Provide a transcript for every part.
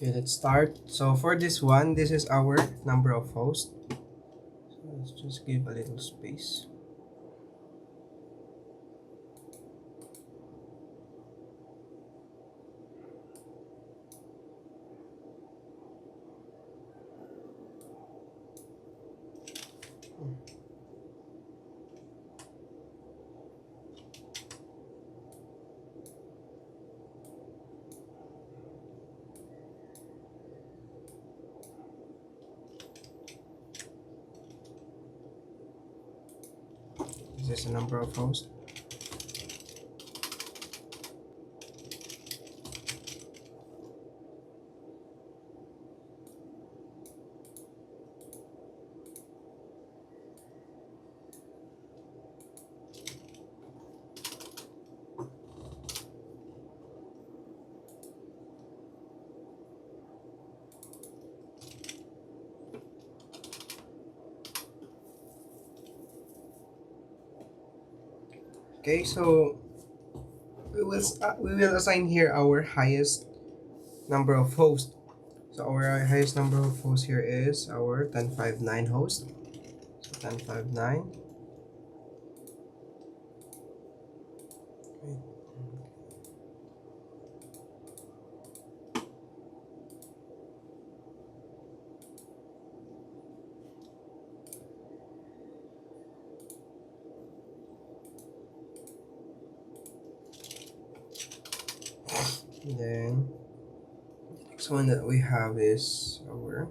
Okay, let's start. So for this one, this is our number of hosts. So let's just give a little space. This is the number of hosts. Okay, so we will assign here our highest number of hosts. So our highest number of hosts here is our 1059 host. So 1059. Then next one that we have is our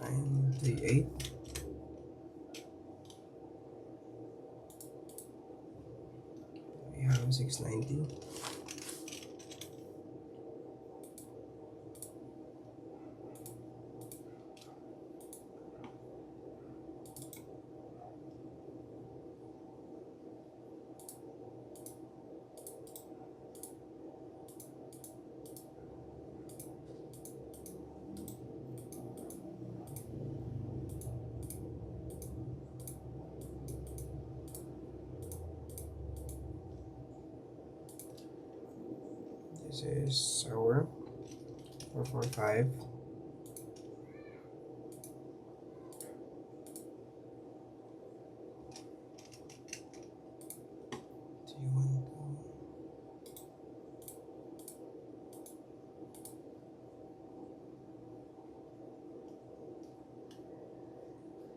98. We have 690. This is our 445.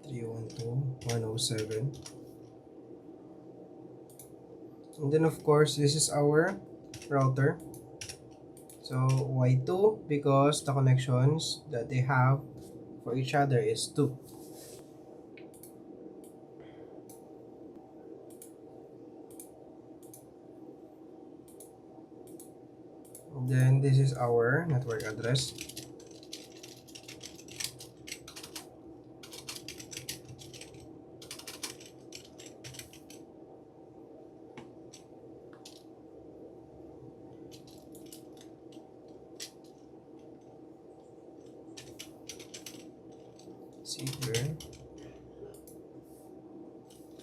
Three one two 107. And then of course this is our router. So Y2 because the connections that they have for each other is 2. And then this is our network address. See here.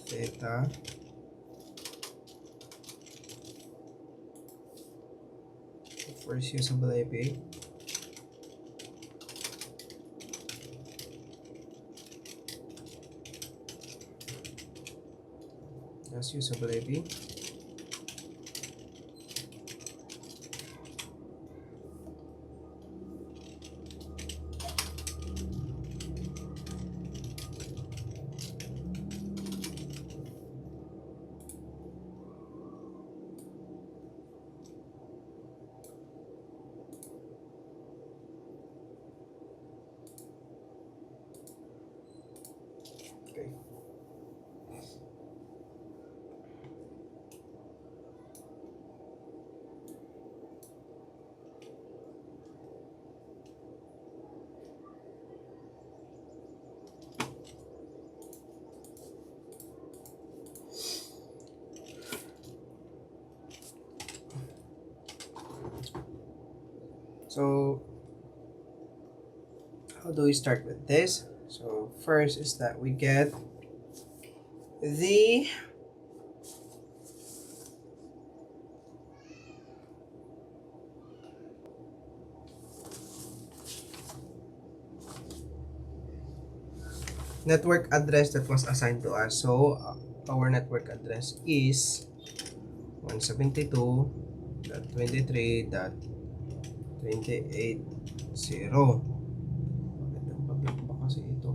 Theta. First usable IP. That's usable IP. Okay. So how do we start with this? So first is that we get the network address that was assigned to us. So our network address is 172.23.28.0. Magandang pablik ba kasi ito?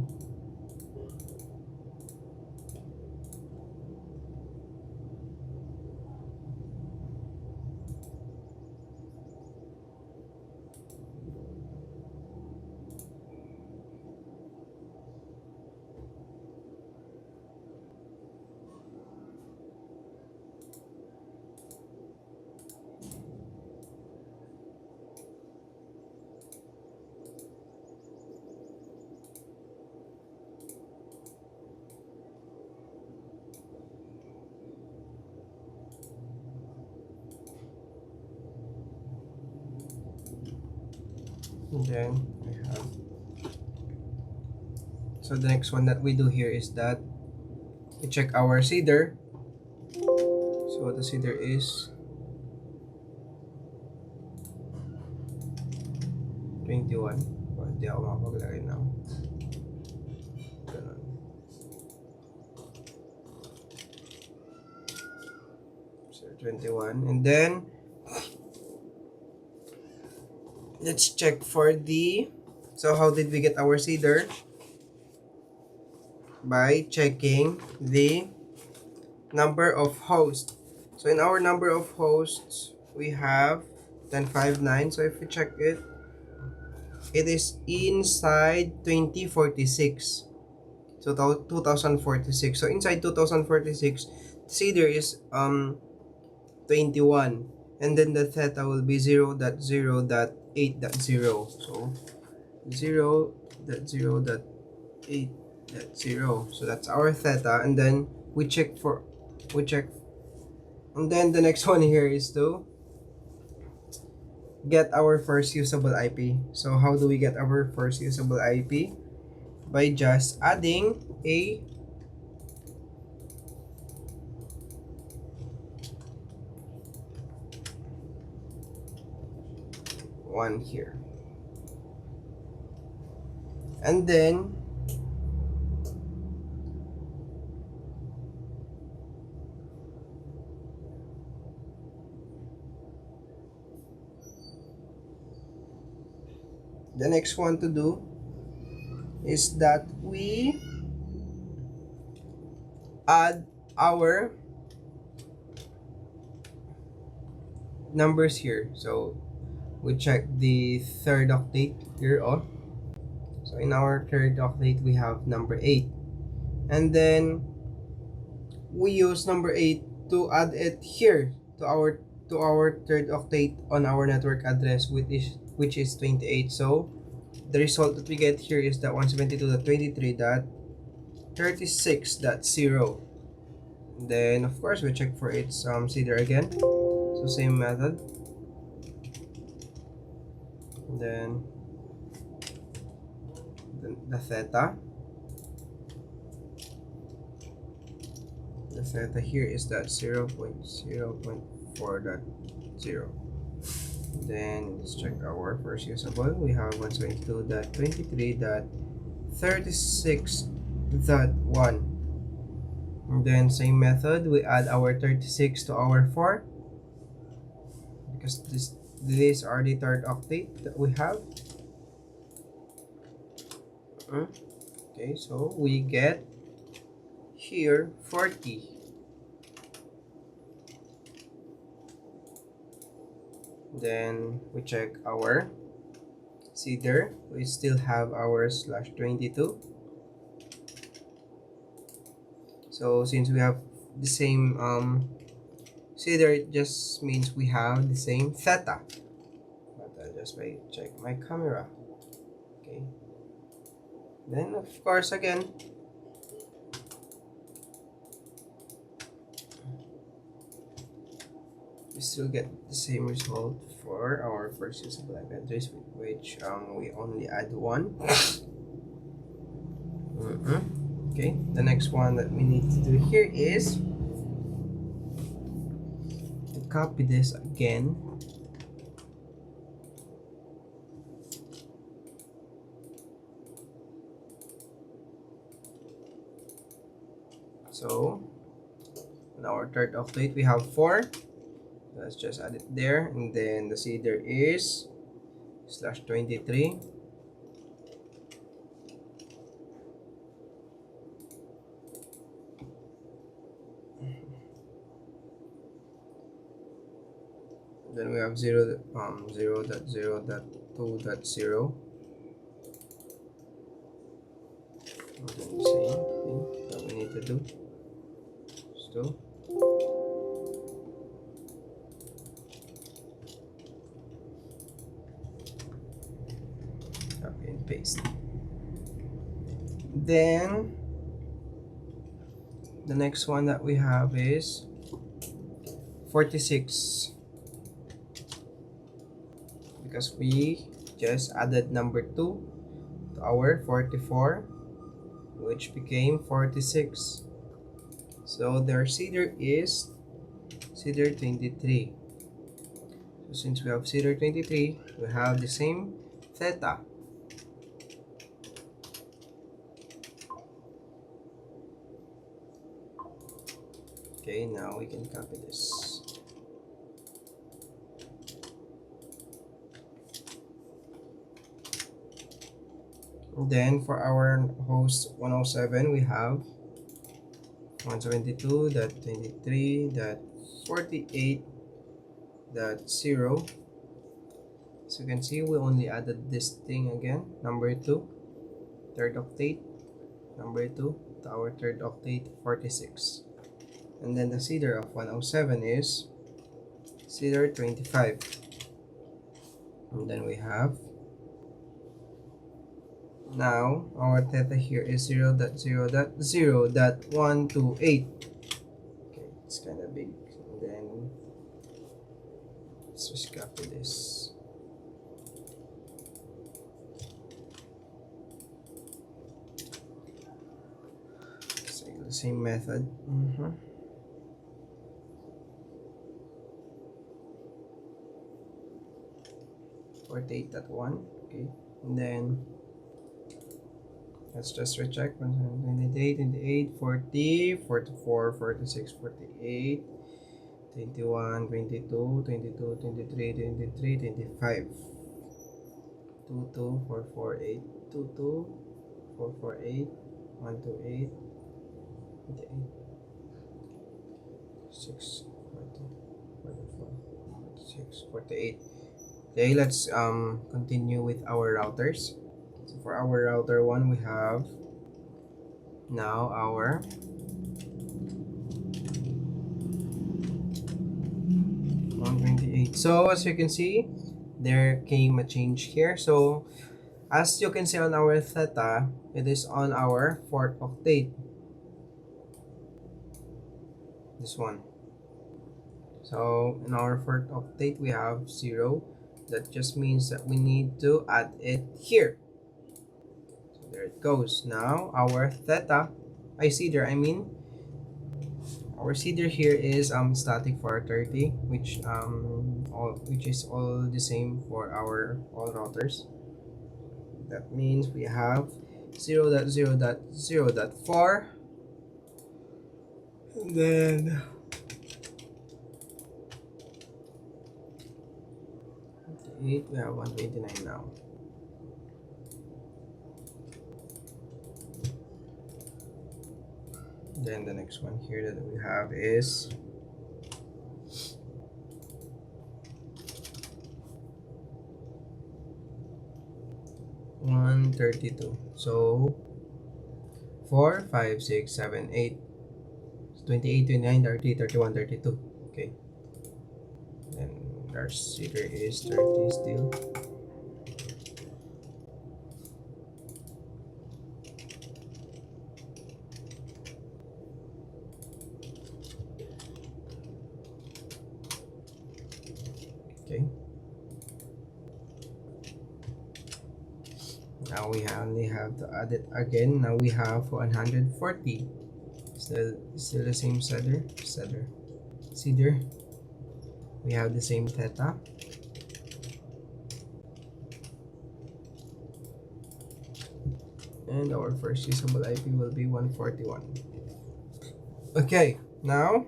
And then we have, so the next one that we do here is that we check our seeder. So the seeder is 21. Hindi ako makapaglagay ng ganun. So 21. And then let's check for the, so how did we get our seeder? By checking the number of hosts. So in our number of hosts, we have 1059. So if we check it, it is inside 2046. So 2046. So inside 2046, seeder is 21. And then the theta will be 0.0.8.0. So 0.0.8.0. So that's our theta. And then we check. And then the next one here is to get our first usable IP. So how do we get our first usable IP? By just adding a one here. And then the next one to do is that we add our numbers here. So we check the third octet here on. So in our third octet we have number 8. And then we use number 8 to add it here to our third octet on our network address, which is 28. So the result that we get here is that 172.23.36.0. Then of course we check for its seeder again. So same method. And then the theta. The theta here is that 0.0.4.0. Then let's check our first usable. We have 172.23.36.1. And then same method, we add our 36 to our 4 because these are the third octet that we have. Okay, so we get here 40. Then we check our seeder. We still have our /22. So since we have the same seeder, it just means we have the same theta. But I'll just check my camera. Okay. Then of course again, we still get the same result for our first usable IP address, which we only add one. Okay, the next one that we need to do here is to copy this again. So in our third octave we have 4. Let's just add it there, and then the cedar is /23. Then we have 0.0.2.0. And then the same thing that we need to do. So copy and paste. Then the next one that we have is 46, because we just added number 2 to our 44, which became 46. So their cedar is cedar 23. So since we have cedar 23, we have the same theta. Okay, now we can copy this. Then for our host 107, we have 172.23.48.0. So you can see we only added this thing again, number 2, third octave, number 2 to our third octave 46. And then the cedar of 107 is cedar 25. And then we have, now our theta here is 0.0.0.128. Okay, it's kind of big. And then let's just copy this. The same method. 48.1. Okay, and then let's just recheck 28, 28, 40, 44, 46, 48, 21, 22, 22, 23, 23, 25, 22, 448, 22, 448, 128, 28, 6, 40, 44, 46, 48. Okay, let's continue with our routers. So for our router 1, we have now our $128. So as you can see, there came a change here. So as you can see on our theta, it is on our 4th octave. This one. So in our 4th octave, we have 0. That just means that we need to add it here. So there it goes. Now our theta, our cedar here is static for 30, which is all the same for our all routers. That means we have 0.0.0.4, and then we have 129 now. Then the next one here that we have is $132. So 4, 5, 6, 7, 8, 28, 29, 30, 31, 32. Okay. Then our cedar is 30 still. Okay. Now we only have to add it again. Now we have 140. Still the same cedar. We have the same theta. And our first usable IP will be 141. Okay, now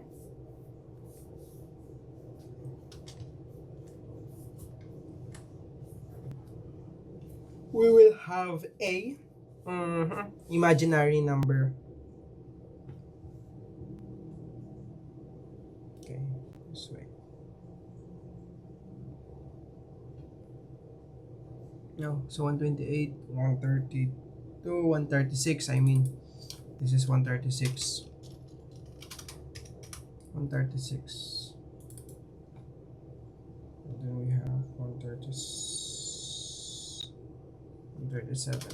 we will have a imaginary number. Okay, this way. No, so 128, 132, 136. I mean, this is 136. 136. And then we have 137.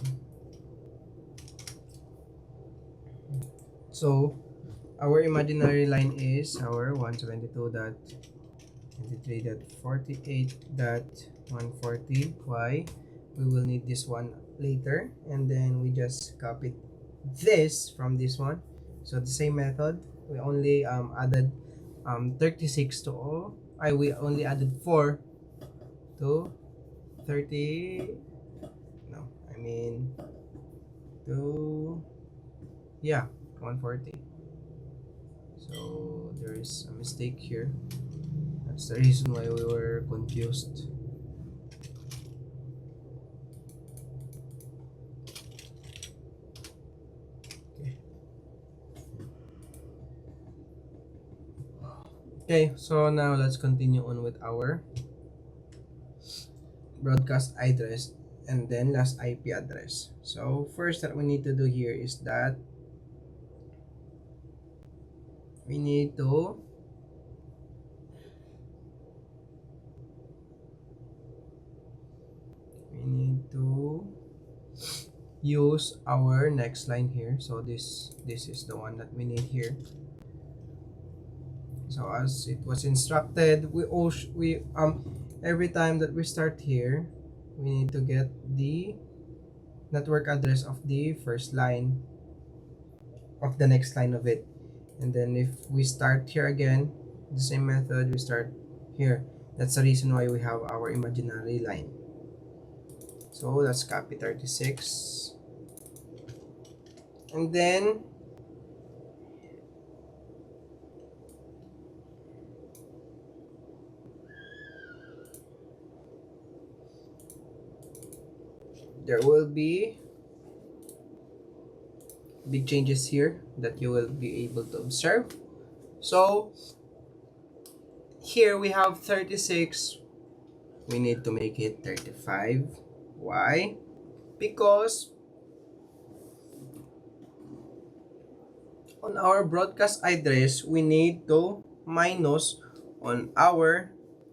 So our imaginary line is our 172.23.48.140. Why? We will need this one later, and then we just copy this from this one. So the same method, we only added 36 to all. We only added 4 to 30. No, I mean to, yeah, 140. So there is a mistake here. That's the reason why we were confused. Okay. Okay, so now let's continue on with our broadcast address and then last IP address. So first that we need to do here is that we need to use our next line here. So this is the one that we need here. So as it was instructed, we every time that we start here, we need to get the network address of the first line of the next line of it. And then if we start here again, the same method, we start here. That's the reason why we have our imaginary line. So let's copy 36. And then there will be big changes here that you will be able to observe. So here we have 36. We need to make it 35. Why? Because on our broadcast address, we need to minus on our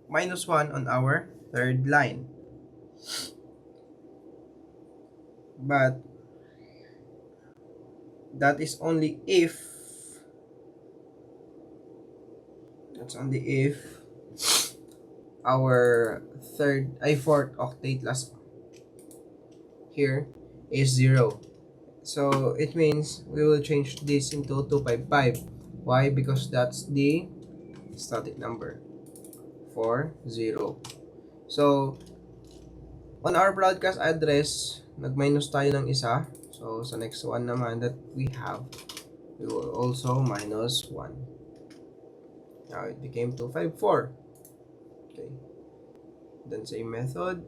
minus 1 on our third line. But that is only if our fourth octet last here is 0. So it means we will change this into 255. Why? Because that's the static number for 0. So on our broadcast address, nag-minus tayo ng isa. So sa next one naman that we have, we will also minus 1. Now it became 254. Okay. Then same method.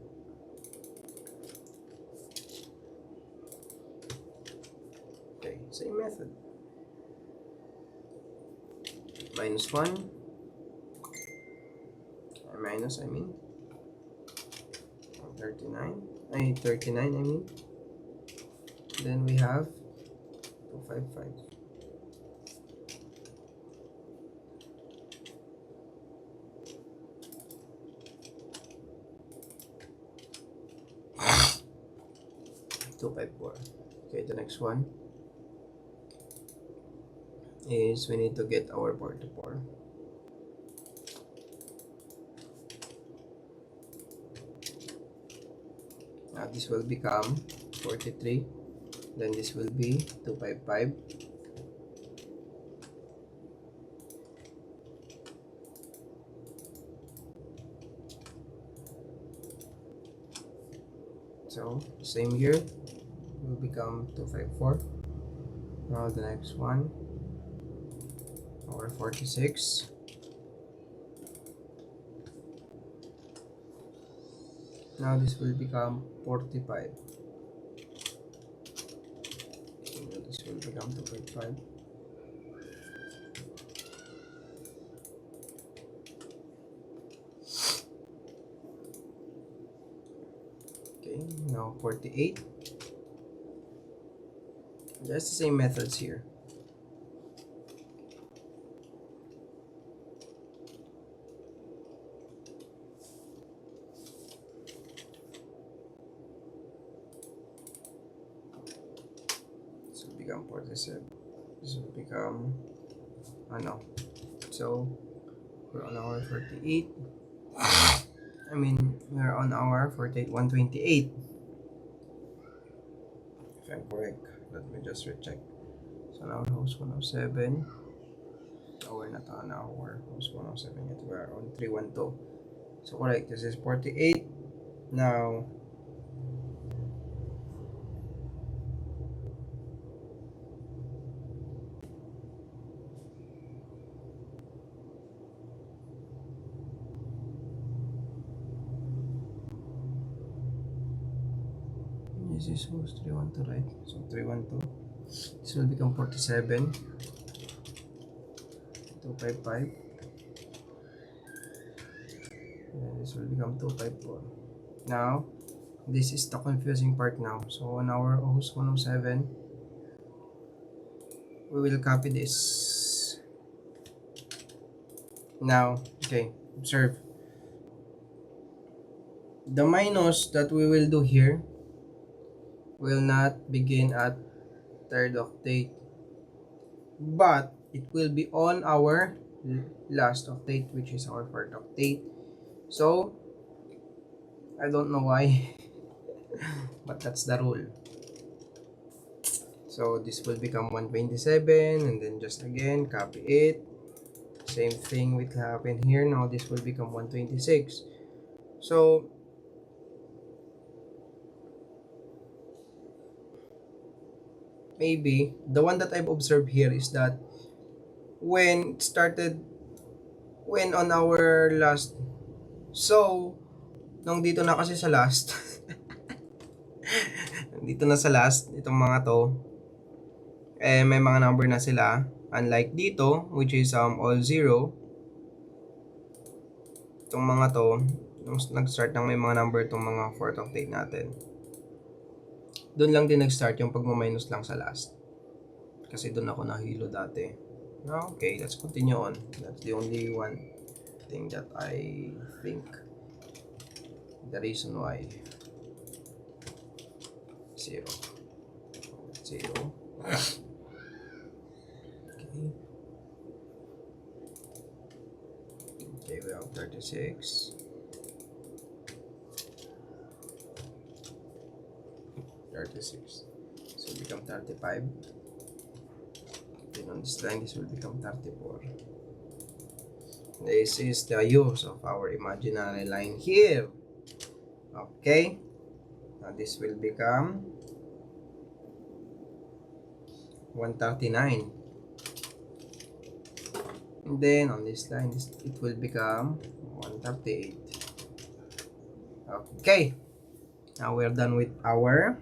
Okay, same method. Minus 1. Minus, I mean. 39. 39, I mean. Then we have 255. Okay, the next one is we need to get our port to port. Now this will become 43. Then this will be 255. So same here will become 254. Now the next one our 46. Now this will become 45. This will become 2.5. Okay, now 48. Just the same methods here. This will become 47. This will become no. So we're on our 48. I mean, we're on our 48, 128. If I'm correct, let me just recheck. So now host 107. Oh, we're not on our host 107 yet. We're on 312. So correct, this is 48. Now this is host 312, right? So 312. This will become 47. 255. And this will become 254. Now, this is the confusing part now. So on our host 107, we will copy this. Now, okay, observe. The minus that we will do here will not begin at third octave, but it will be on our last octave, which is our fourth octave. So, I don't know why, but that's the rule. So this will become 127, and then just again copy it. Same thing will happen here. Now this will become 126. So maybe the one that I've observed here is that when it started, when on our last, so nung dito na kasi sa last, dito na sa last, itong mga to, may mga number na sila. Unlike dito, which is all zero, itong mga to, nung nag-start ng may mga number itong mga fourth octave natin, doon lang din nag-start yung pagmaminus lang sa last. Kasi doon ako nahilo dati. Okay, let's continue on. That's the only one thing that I think the reason why 0. Okay. Okay, we have 36. 36. So it become 35. Then on this line, this will become 34. This is the use of our imaginary line here. Okay. Now this will become 139. And then on this line, it will become 138. Okay. Now we're done with our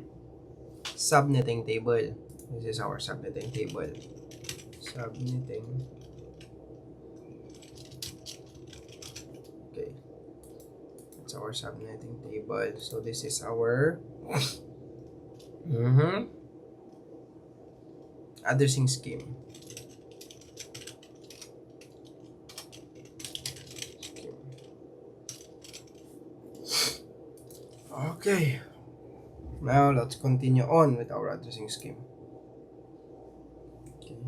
subnetting table. This is our subnetting table. Subnetting. Okay. That's our subnetting table. So this is our addressing scheme. Okay. Now let's continue on with our addressing scheme. Okay.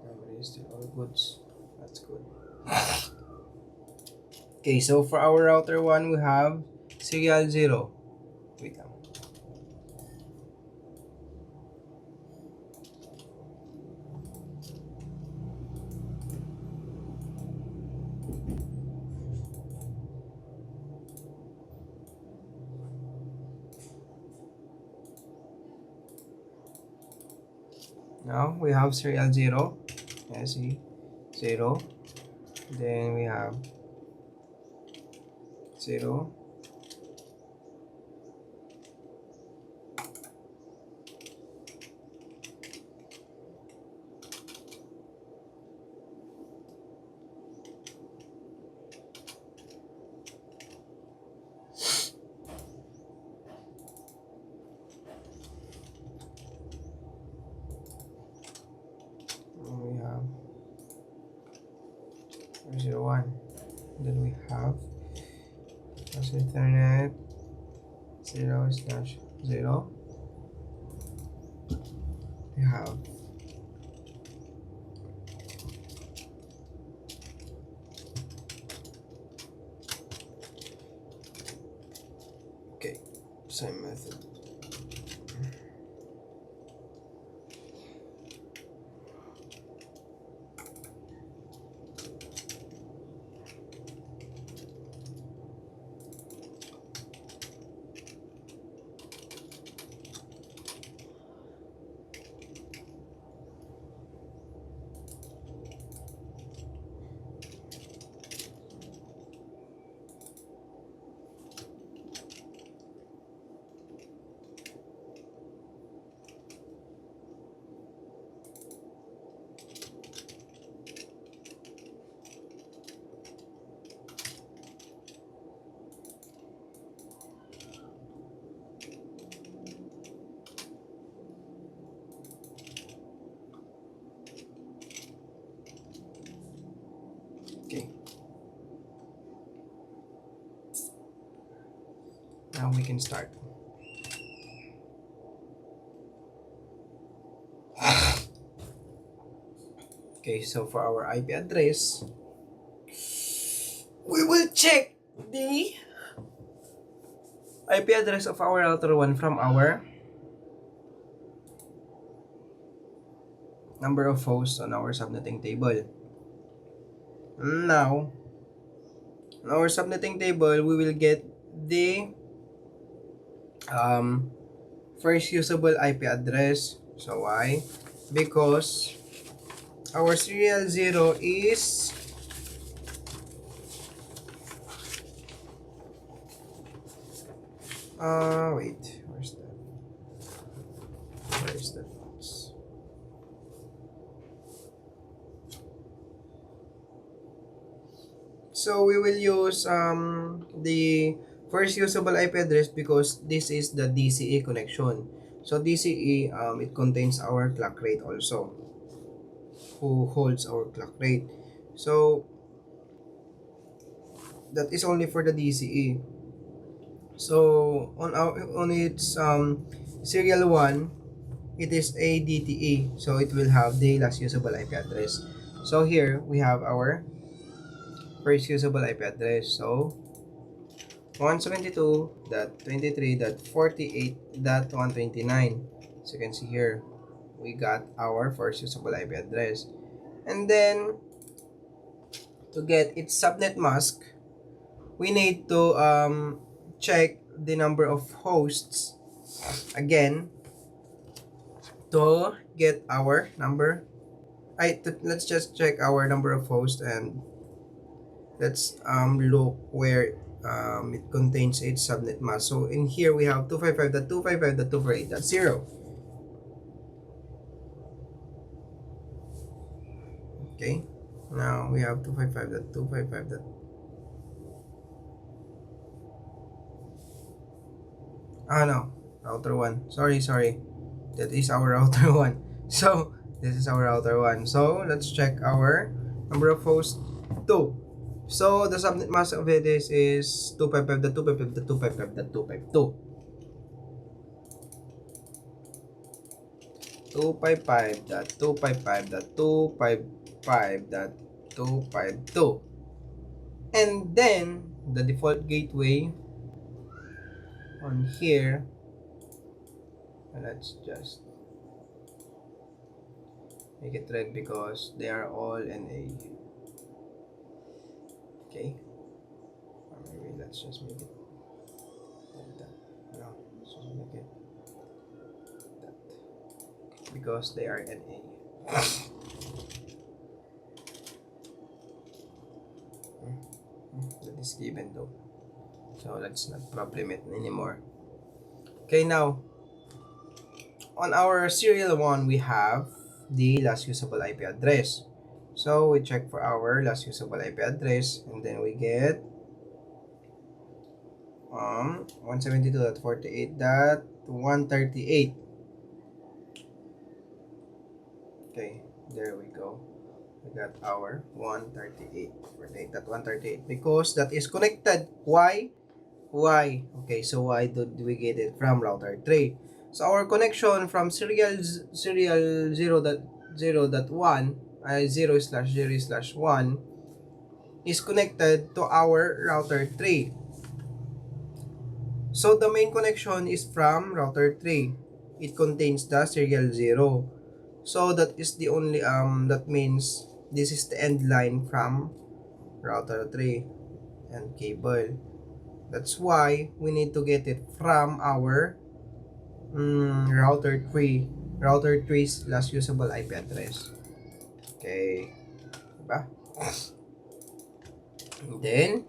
Memory is still all goods. That's good. Okay, so for our router 1, we have serial 0. Wait lang. Now we have serial 0. Yeah, see? 0. Then we have 0. We have 0.1. Then we have as Ethernet 0/0. We have okay, same method. Okay. Now we can start. Okay, so for our IP address, we will check the IP address of our router 1 from our number of hosts on our subnetting table. Now, on our subnetting table, we will get the first usable IP address. So why? Because our serial 0 is wait, where's that? Where is that? So we will use the first usable IP address because this is the DCE connection. So DCE it contains our clock rate also, who holds our clock rate. So that is only for the DCE. So on its serial 1, it is a DTE. So it will have the last usable IP address. So here we have our first usable IP address. So 172.23.48.129. So you can see here, we got our first usable IP address. And then, to get its subnet mask, we need to check the number of hosts again to get our number. Let's just check our number of hosts and let's look where it contains its subnet mask. So in here we have 255.255.248.0. Okay, now we have 255.255. No, router 1. Sorry. That is our router 1. So this is our router 1. So let's check our number of hosts 2. So the subnet mask of it is 255.255.255.252. 255.255.255.252. And then the default gateway on here, let's just make it red because they are all NA. Okay, or maybe let's just make it like that. No, let's just make it that because they are NA. even though. So let's not problem it anymore. Okay, now on our serial 1 we have the last usable IP address. So we check for our last usable IP address, and then we get 172.48.138. Okay, there we go. We got our 138.138 because that is connected. Why? Why? Okay, so why did we get it from router 3? So our connection from serial 0.0.1 0/0/1 is connected to our router 3. So the main connection is from router 3. It contains the serial 0. So that is the only that means this is the end line from router 3 and cable. That's why we need to get it from our router 3's last usable IP address. Okay, diba? And then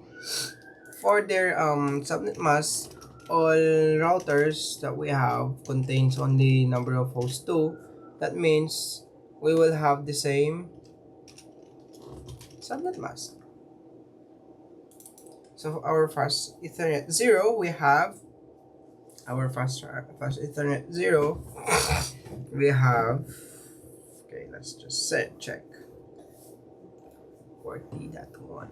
for their subnet mask, all routers that we have contains only number of hosts 2. That means we will have the same subnet mask. So for our fast Ethernet 0, we have our fast Ethernet 0. We have, okay, let's just check 40.1.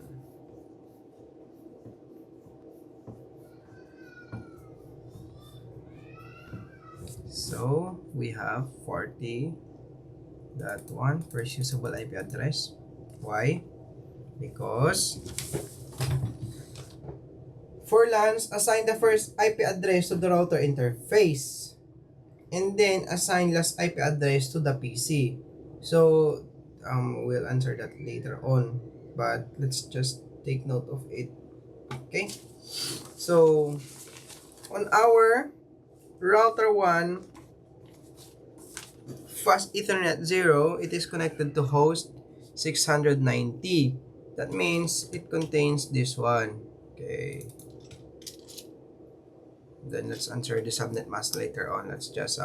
So we have 40.1 first usable IP address. Why? Because for LANs, assign the first IP address to the router interface and then assign last IP address to the PC. So we'll answer that later on, but let's just take note of it. Okay, so on our router 1 fast Ethernet 0, it is connected to host 690. That means it contains this one. Okay, then let's answer the subnet mask later on. Let's just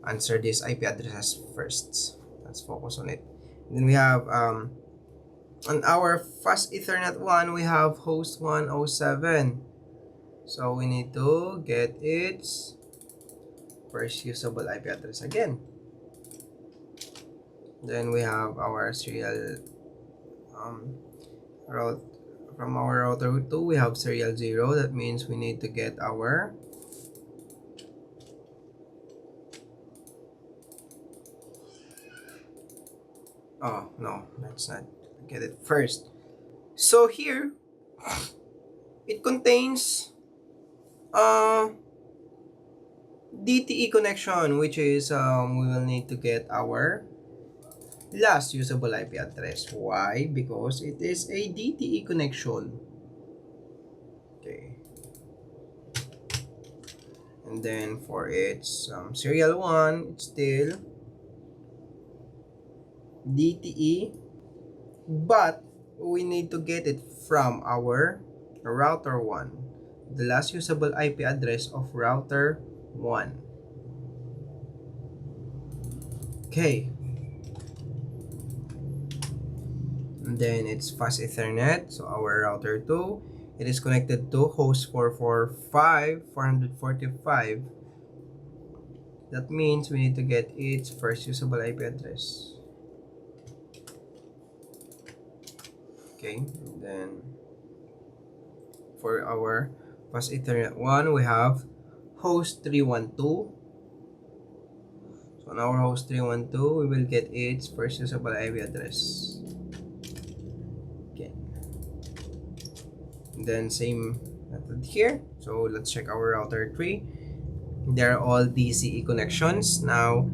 answer this IP addresses first. Let's focus on it. Then we have on our fast Ethernet 1, we have host 107. So we need to get its first usable IP address again. Then we have our serial route from our router 2, we have serial 0. That means we need to get our no, let's not get it first. So here it contains DTE connection, which is we will need to get our last usable IP address. Why? Because it is a DTE connection. Okay. And then for its serial 1, it's still DTE, but we need to get it from our router 1, the last usable IP address of router 1. Okay. And then it's fast Ethernet. So our router 2, it is connected to host 445. That means we need to get its first usable IP address. Okay, and then for our fast Ethernet 1, we have host 312. So on our host 312, we will get its first usable IP address. Okay. And then same method here. So let's check our router 3. They're all DCE connections. Now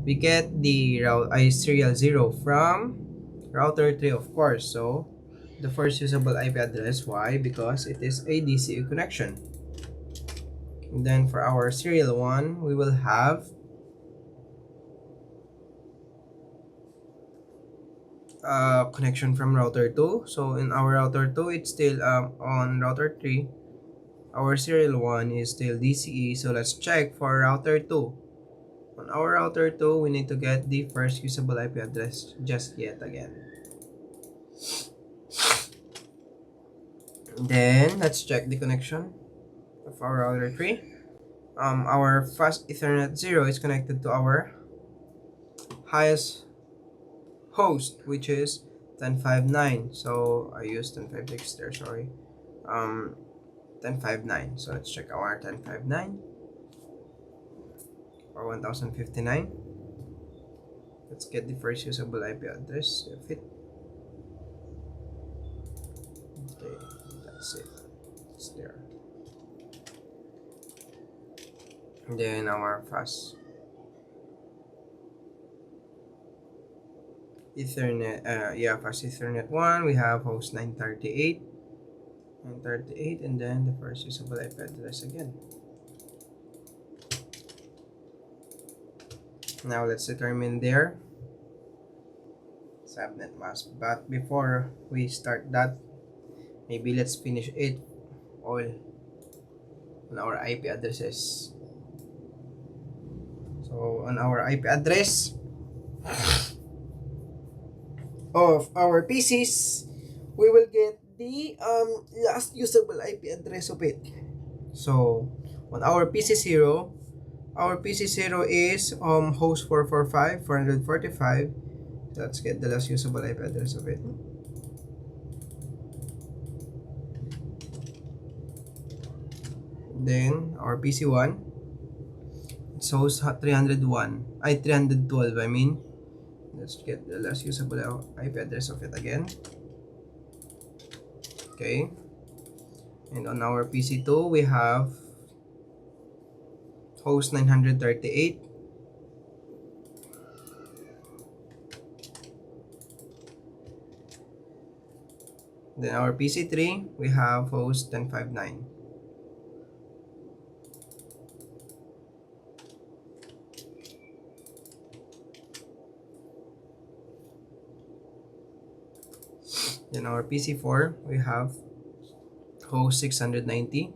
we get the serial 0 from router 3, of course. So the first usable IP address. Why? Because it is a DCE connection. And then for our serial 1, we will have connection from router 2. So in our router 2, it's still on router 3. Our serial 1 is still DCE. So let's check for router 2. On our router 2, we need to get the first usable IP address just yet again. Then let's check the connection of our router 3. Our fast Ethernet 0 is connected to our highest host, which is 1059. So I used 1056 there, sorry. 1059. So let's check our 1059 or 1059. Let's get the first usable IP address of it. Okay, that's it. It's there. And then our fast Ethernet, fast Ethernet 1, we have host 938, and then the first usable IP address again. Now let's determine their subnet mask. But before we start that, maybe let's finish it all on our IP addresses. So on our IP address of our PCs, we will get the last usable IP address of it. So on our PC0, is host 445 445. Let's get the last usable IP address of it. Then our PC1, it's host 301, 312 I mean. Let's get the last usable IP address of it again. Okay. And on our PC2, we have host 938. Then our PC3, we have host 1059. Then our PC4, we have host 690.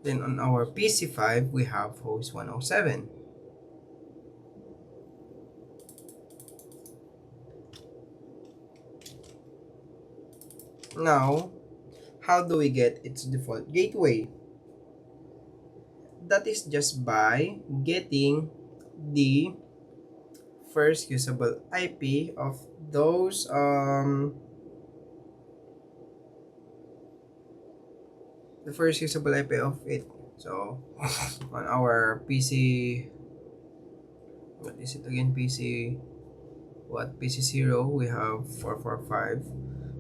Then on our PC5, we have host 107. Now, how do we get its default gateway? That is just by getting the first usable IP of those the first usable IP of it. So on our PC, what is it again? PC0, we have 445.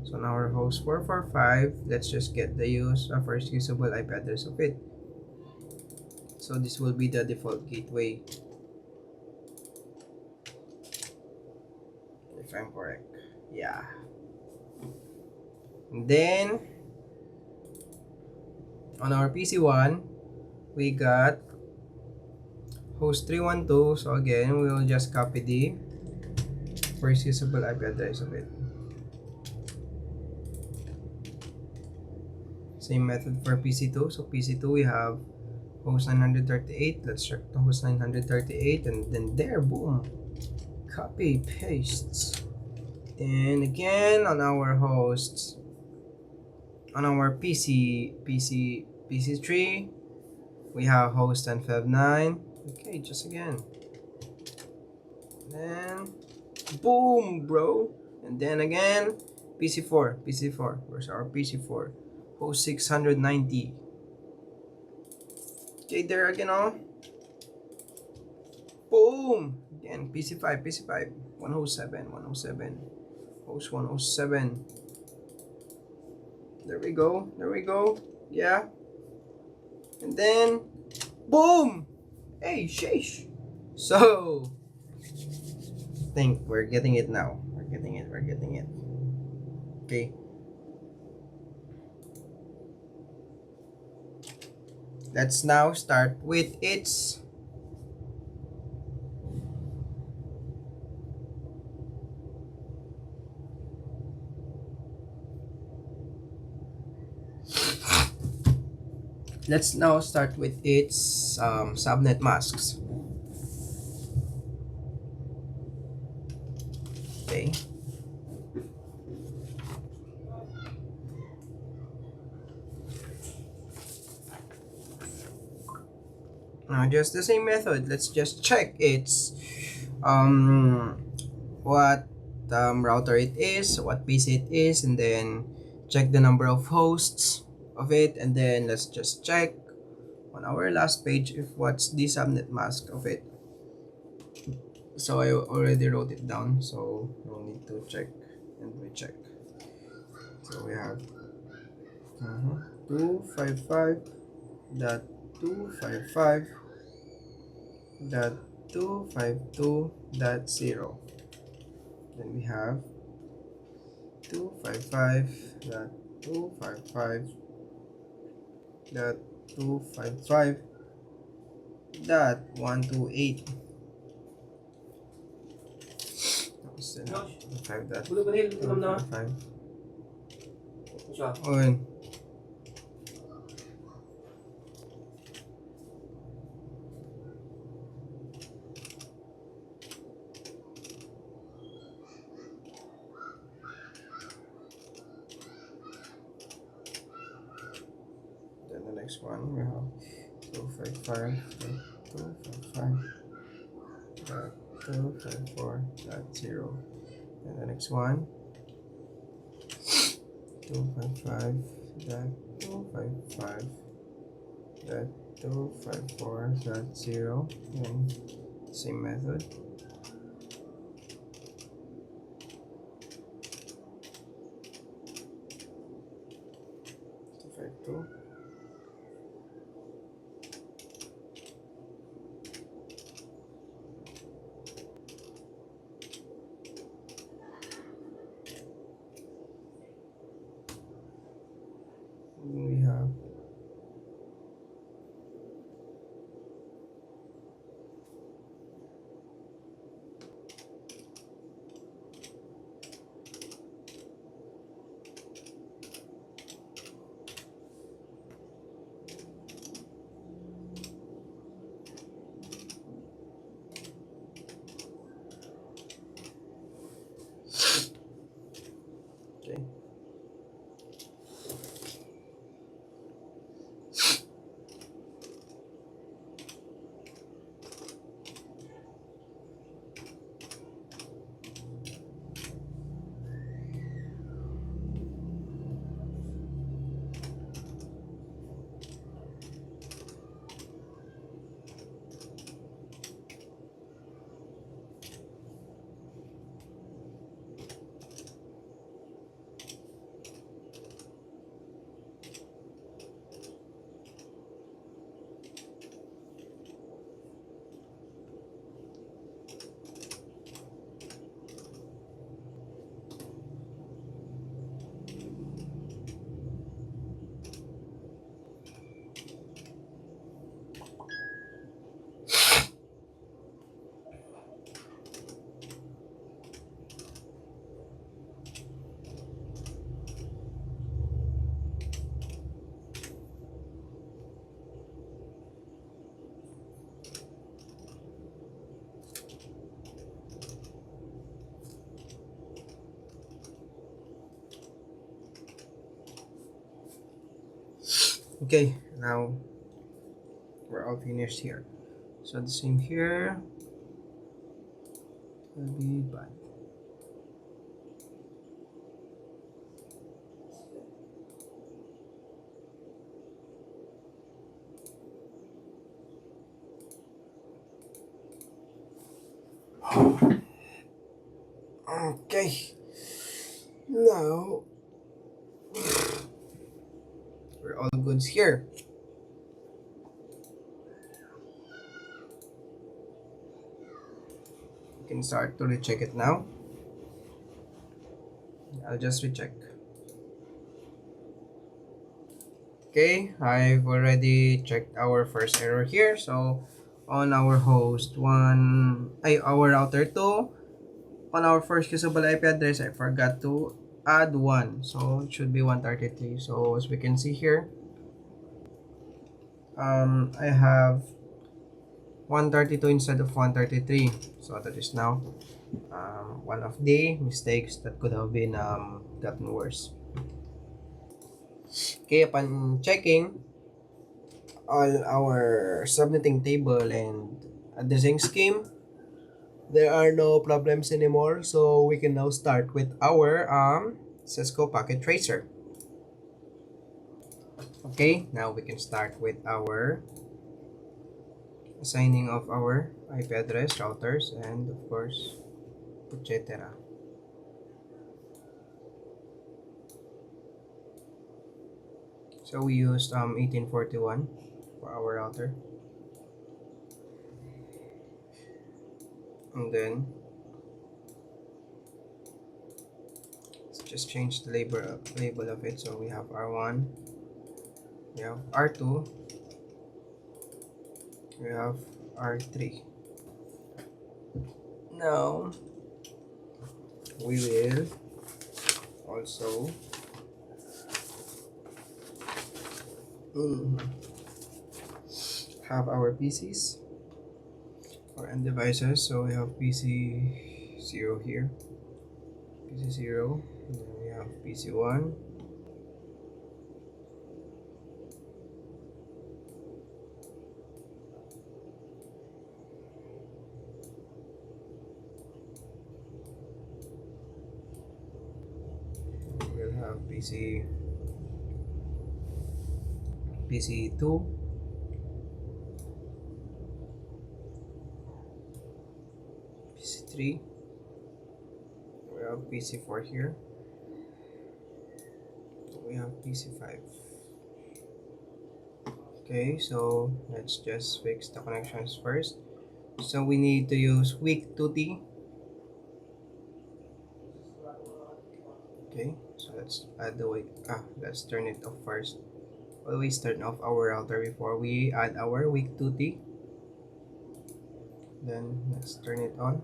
So on our host 445, let's just get the first usable IP address of it. So this will be the default gateway, if I'm correct. Yeah. And then on our PC1, we got host 312. So again, we will just copy the first usable IP address of it. Same method for PC2. So PC2, we have host 938. Let's check the host 938, and then there, boom, copy paste. And again on our hosts, on our PC3, we have host 1059. Okay, just again, then boom, bro. And then again PC4, where's our PC4? Host 690. Okay, there again, boom. Again, PC5, 107, host 107. There we go. Yeah. And then, boom. Hey, sheesh. So, I think we're getting it now. We're getting it. Okay. Let's now start with its subnet masks. Okay. Now just the same method. Let's just check its what router it is, what PC it is, and then check the number of hosts of it, and then let's just check on our last page if what's the subnet mask of it. So I already wrote it down, so no need to check and recheck. So we have 255.255.252.0. Then we have 255.255.255.128. Five dot 255. Oh, yun. Then the next one we have 255.255.254.0. And the next one 255.255.254.0. And same method. 252. We have okay. Okay, now we're all finished here. So the same here will be bad. Okay, now we're all goods here. You can start to recheck it now. I'll just recheck. Okay, I've already checked our first error here. So on our host 1, our router 2, on our first usable IP address, I forgot to add 1. So it should be 133. So as we can see here, I have 132 instead of 133. So that is now one of the mistakes that could have been gotten worse. Okay, upon checking all our subnetting table and addressing scheme, there are no problems anymore. So we can now start with our Cisco packet tracer. Okay, now we can start with our assigning of our IP address, routers, and of course, etc. So we used 1841 for our router, and then let's just change the label of it. So we have R1, we have R2, we have R3. Now we will also mm, have our PCs or end devices. So we have PC 0 here, PC 0, and then we have PC 1, we'll have PC 2, PC 3, we have PC 4 here, we have PC 5. Okay, so let's just fix the connections first. So we need to use weak 2T. Okay, so let's add the weak. Let's turn it off first. Always turn off our router before we add our weak 2T. Then let's turn it on.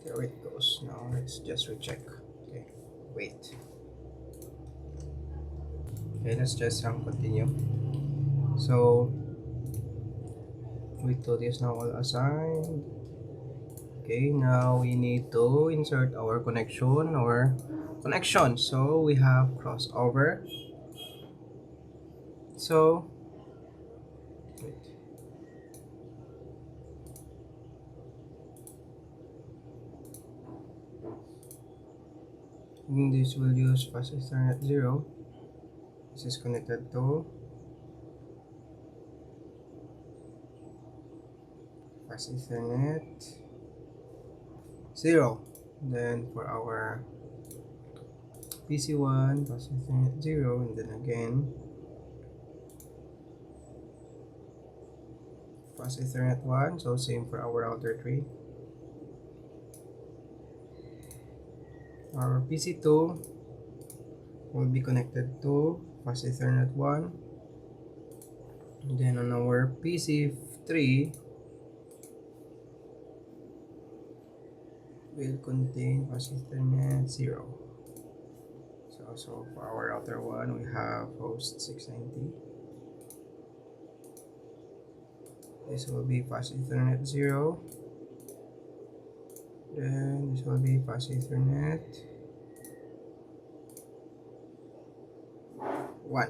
Okay, there it goes. Now let's just recheck. Okay, wait. Okay, let's just continue. So weak 2T is now all assigned. Okay, now we need to insert our connection. So we have crossover. So wait. This will use fast Ethernet 0. This is connected to fast Ethernet 0. Then for our PC1, fast Ethernet 0, and then again fast Ethernet 1. So same for our router 3. Our PC2 will be connected to fast Ethernet 1. And then on our PC3 will contain fast Ethernet 0. So for our router 1, we have host 690. This will be fast Ethernet 0. Then this will be fast Ethernet 1.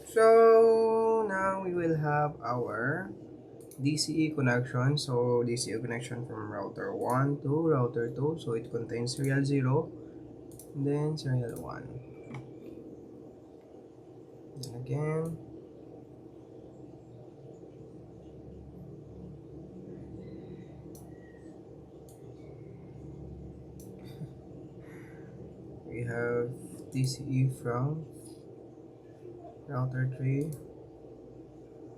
So now we will have our DCE connection. So DCE connection from router 1 to router 2. So it contains serial 0, and then serial 1. Then again, we have DCE from router 3.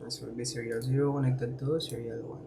This will be serial 0 connected to serial 1.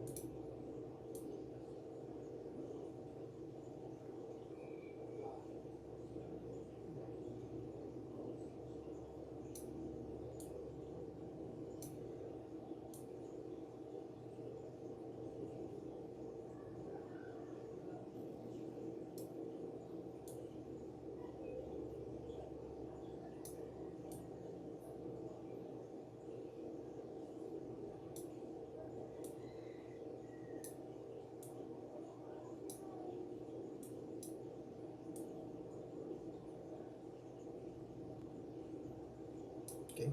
Okay.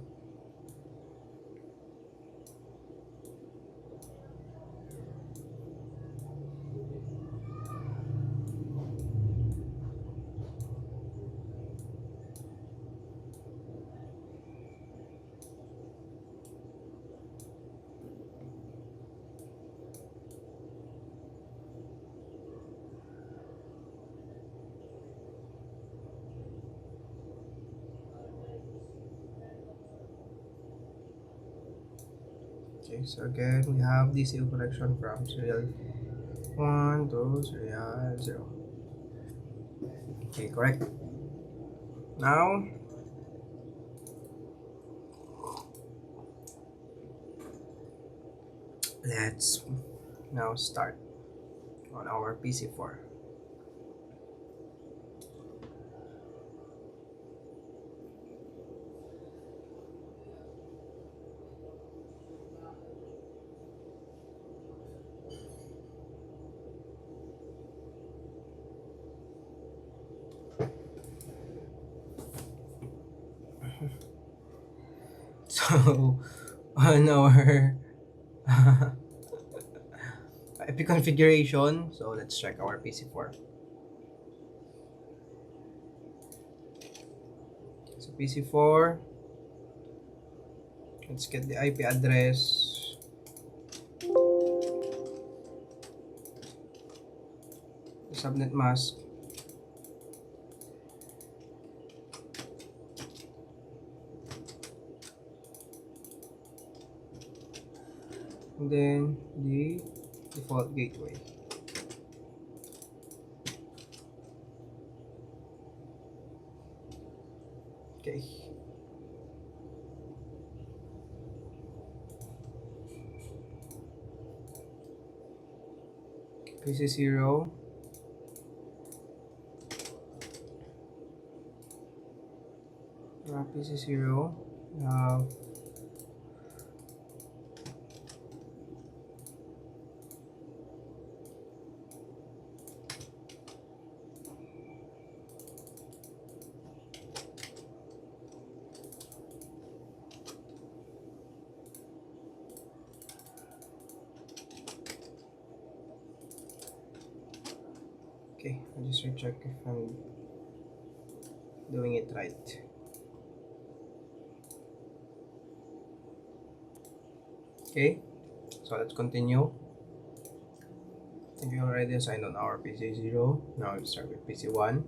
Okay, so again, we have DCE connection from serial 1 to serial 0. Okay, correct. Now, let's now start on our PC4. So, on our IP configuration, so let's check our PC4. So PC4, let's get the IP address. The subnet mask. And then the default gateway. Okay. PC0. PC0. Okay, I'll just recheck if I'm doing it right. Okay, so let's continue. I think we already assigned on our PC0. Now let's start with PC1.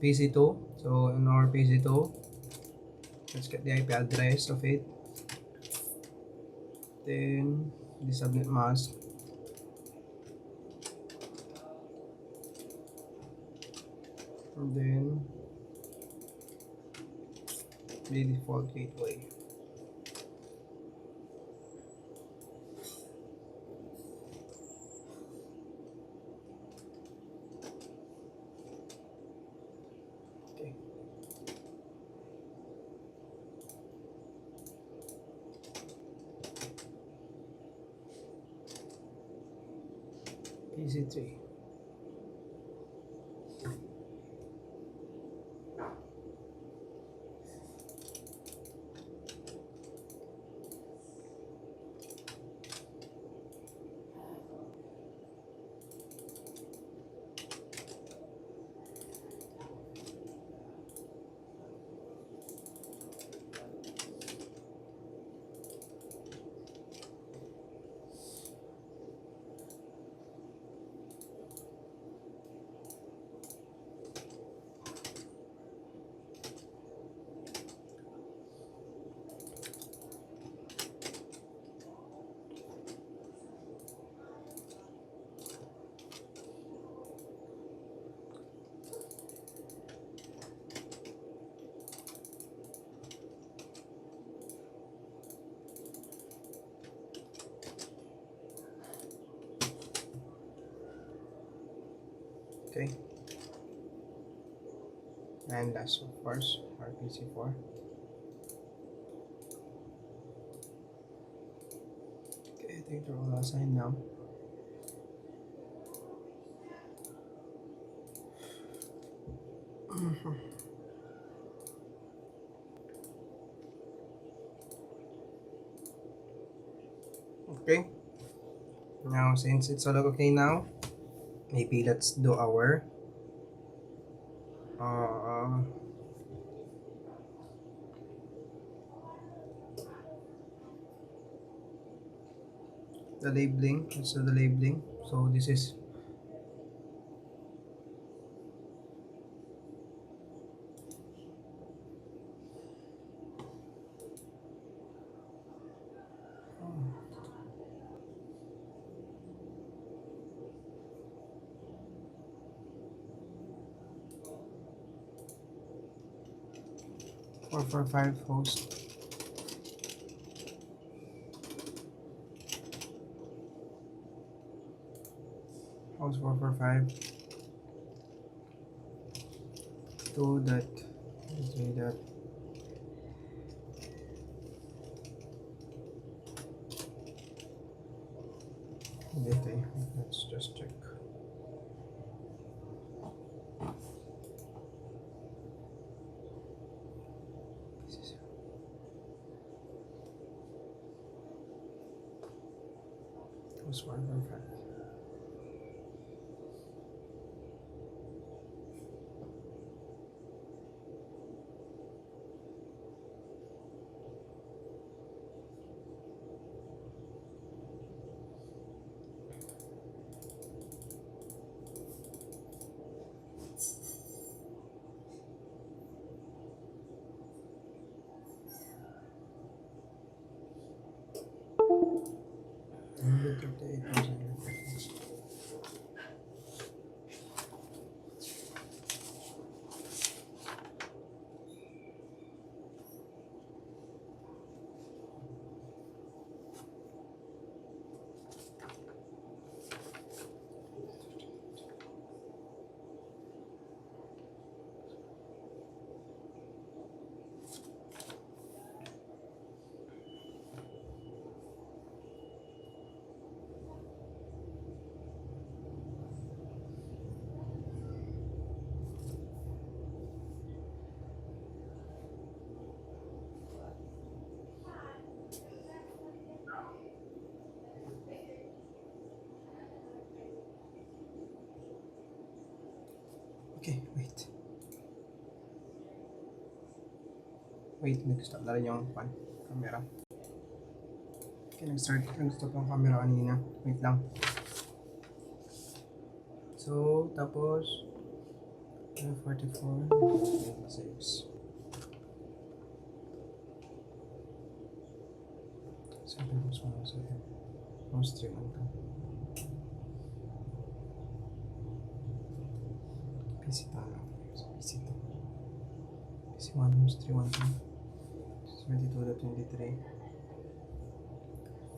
PC2. So in our PC2, let's get the IP address of it. Then the subnet mask. And then the default gateway. Okay. PC3. Okay. And last, of course, RPC4. Okay, I think they're all assigned now. Okay. Now, since it's all okay now, maybe let's do our the labeling. Let's do the labeling. So this is 445 host. Host 445 2 dot 3 dot data. Let's just check. Host 445. Okay, wait. Nag-stop na rin yung camera. Okay, nag-stop yung camera kanina. Wait lang. So, tapos 44 6. So, Host 312. PC tayo. PC 2. PC 1 host 312. 72.23.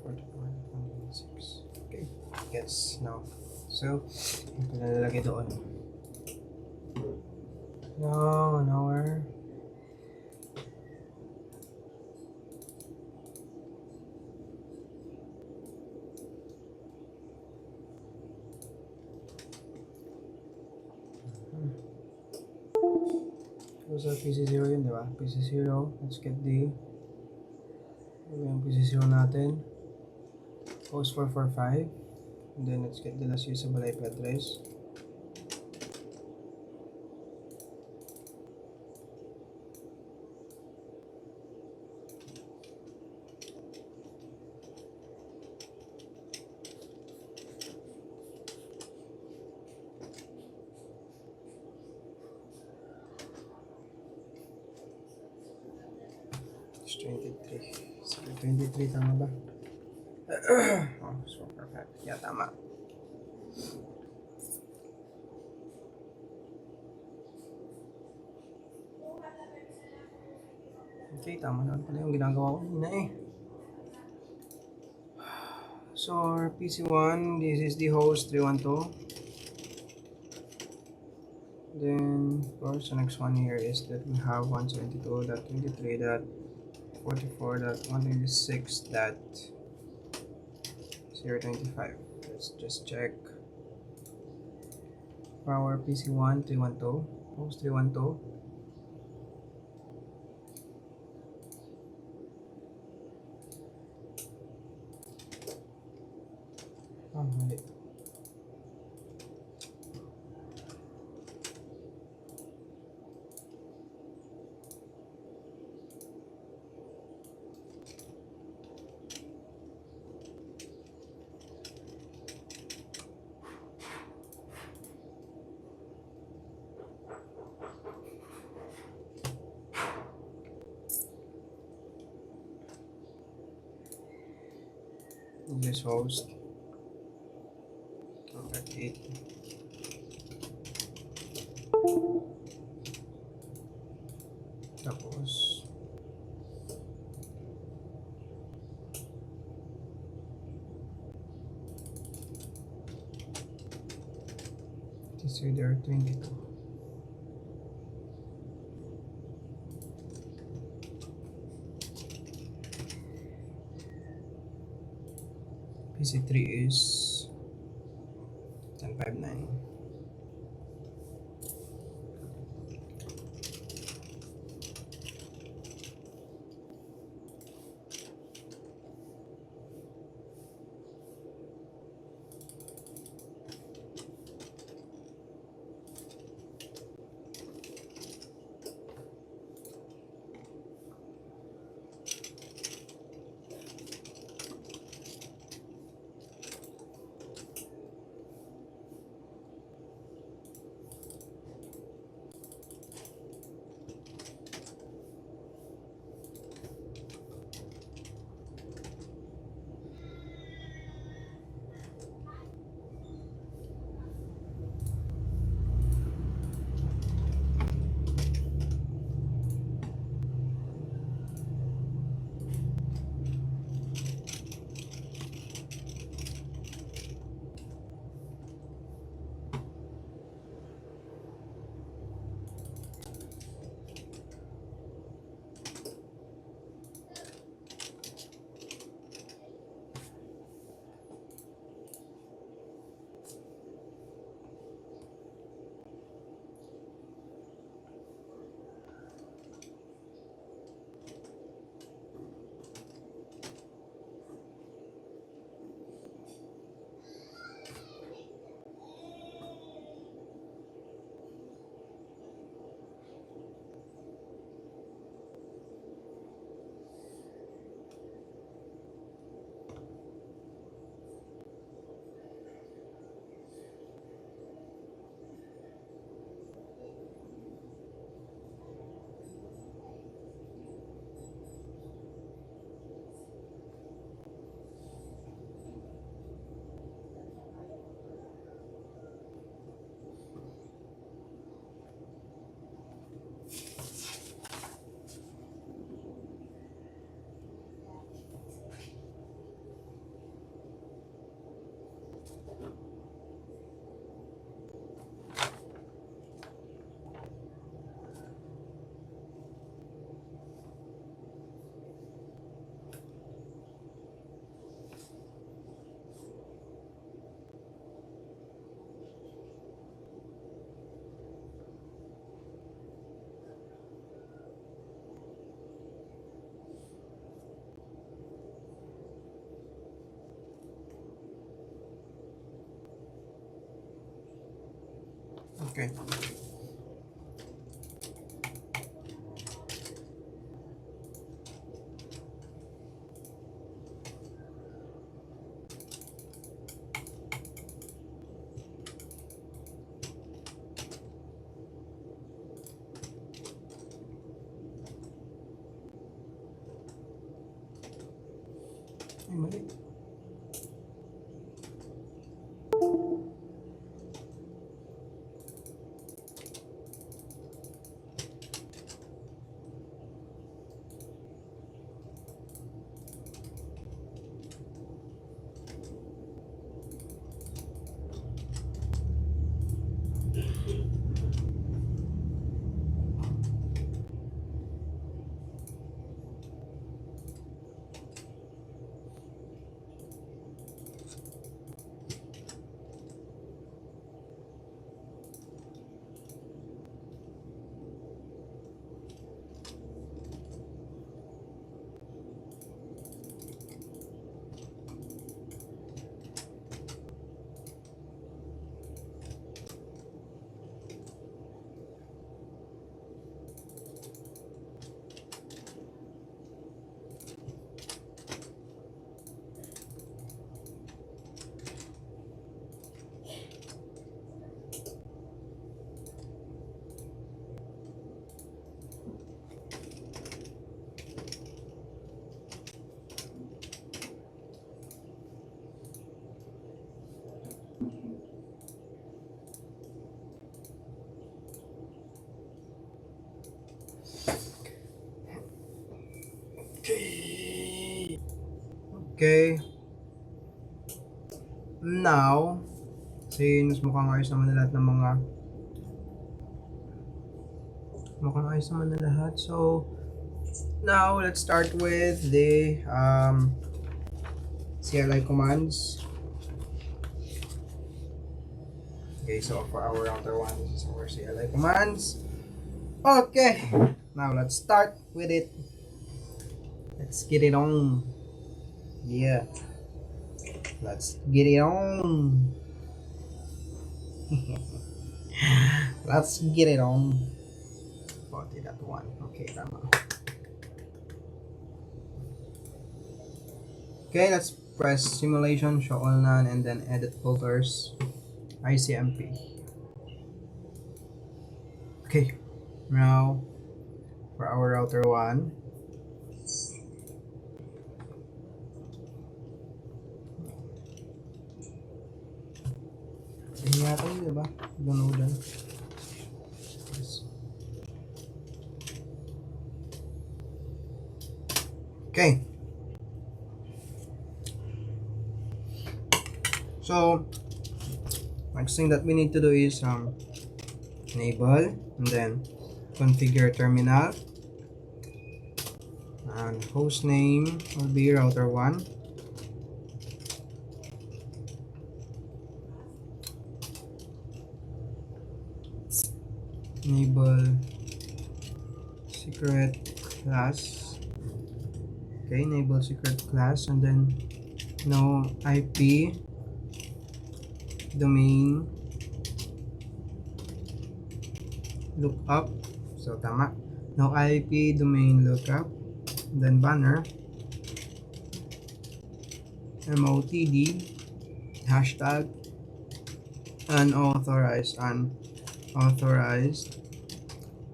44.26. Okay. Gets now. So, ito na nalagay doon. Now, an hour. So, PC0 yun, di ba? PC0. Let's get the yung PC0 natin. Host 445. And then, let's get the last usable IP address. It's 23. So, 23, tama ba? Oh, so perfect. Yeah, tama. Okay, tama na pala yung ginagawa ko na eh. So, our PC1, this is the host 312. Then, of course, the next one here is that we have 172.23.44.126.025. Let's just check. For our PC1 312, host 312. Oh, mali. This host. Contact 8. Tapos this is there 22. PC3 is 1059. Okay. Ay, mali. Okay. Okay. Now, since mukhang ayos naman na lahat ng mga mukhang ayos naman na lahat. So, now let's start with the CLI commands. Okay, so for our router 1, this is our CLI commands. Okay, now let's start with it. Let's get it on. Yeah, let's get it on. Let's get it on. Okay, that one. Okay, tama. Okay, let's press simulation, show all none, and then edit filters, ICMP. Okay, now for our router 1. Yan yata yun, diba? Downloadan. Yes. Okay. So, next thing that we need to do is enable and then configure terminal. And host name will be router 1. Enable secret class. Okay, enable secret class and then no IP domain lookup. So tama. No IP domain lookup. Then banner MOTD hashtag unauthorized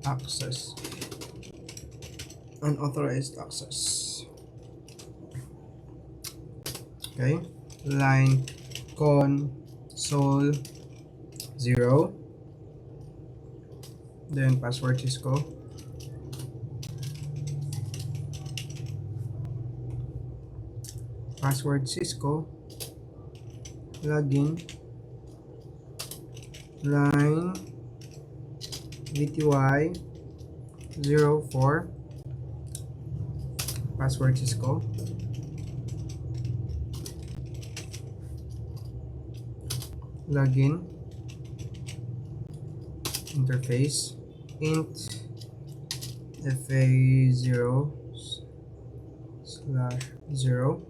access. Unauthorized access. Okay. Line console 0. Then password Cisco. Password Cisco. Login. Line VTY 04. Password Cisco. Login. Interface. Int FA0/0.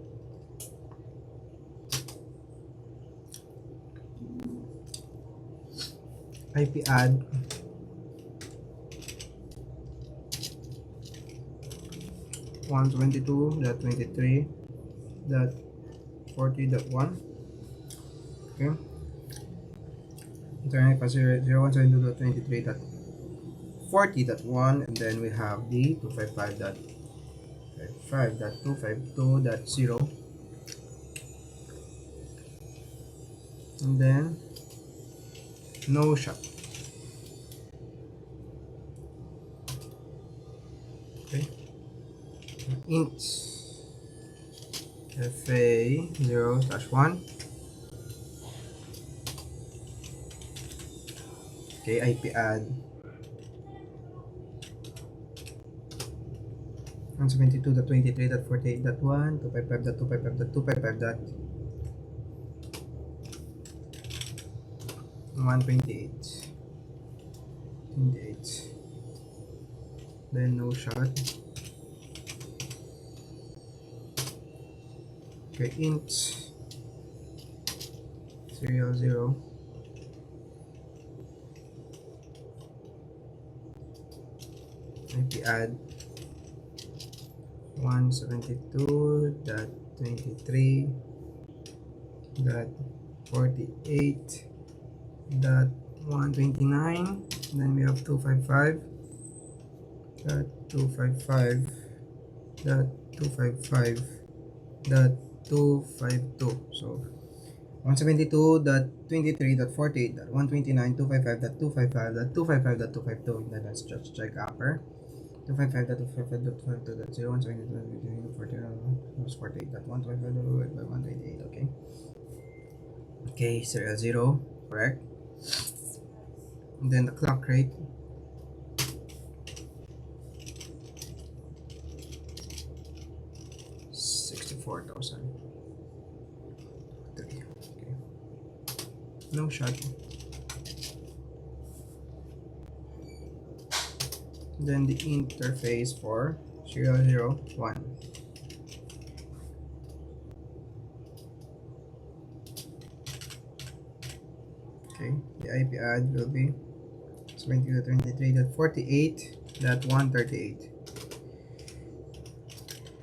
IP add 122.23.40.1. Okay. Internet pa 0172.23.40.1, and then we have the 255.5.252.0, and then no shop. Okay. Int FA 0/1. Okay, IP add 172.23.48.1, 255.255.255.128. Then no shot. Okay, int serial 0. IP add 172.23.48.129. Then we have 255.255.255.252. So 172.23.48.129.255.255.255.252. Then let's just check upper. 255.255.252.0, 128.128. Okay. Okay, serial 0, correct. And then the clock rate, 64,000. Okay. No shot. Then the interface for serial 0, 1. Okay, the IP add will be 20.23.48.138.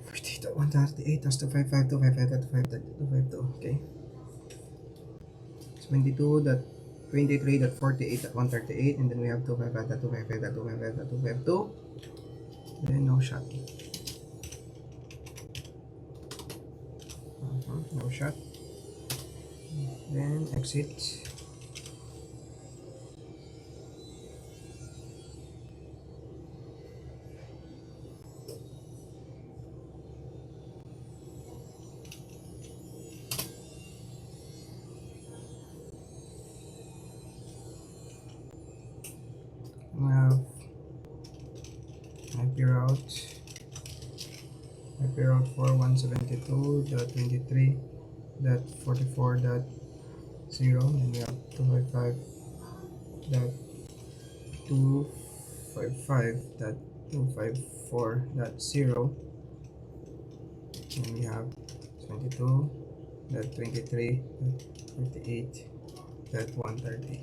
48.138 plus 255.255.255.252. Okay. 22.23.48.138, and then we have 255.255.255.252. Then no shot. No shot. Then exit. We have IP route for 172.23.44.0, and we have 255.255.254.0, and we have 22.23.48.130.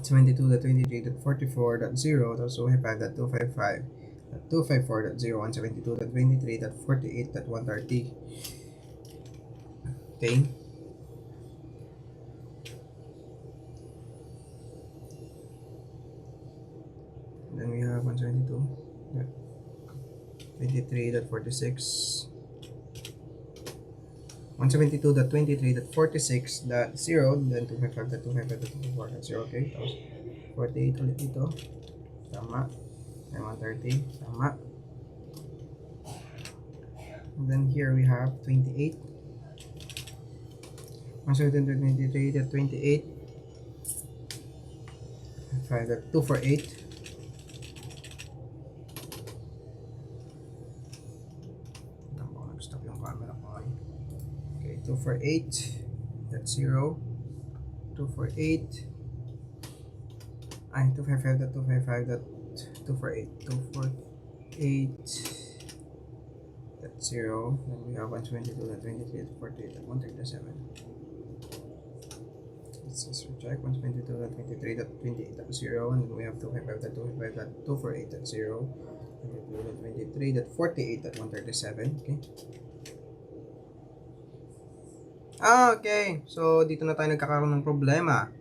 22.23.44.0, also 255.255.254.0, 172.23.48.130. Okay. Then we have 172.23.46. 172.23.46.0, then 255.255.254.0. Okay, tapos 48 ulit dito, tama, and 130, tama. And then here we have 28, 172.23.28, 248. Nag-stop yung camera ko. Okay, 248.0, 248, ay 255.255.248, 248.0, then we have 122.23.48.137. Let's just check 122.23.28.0, and then we have 255.255.248.0, 122.23.48.137. Okay. Okay. So, dito na tayo nagkakaroon ng problema.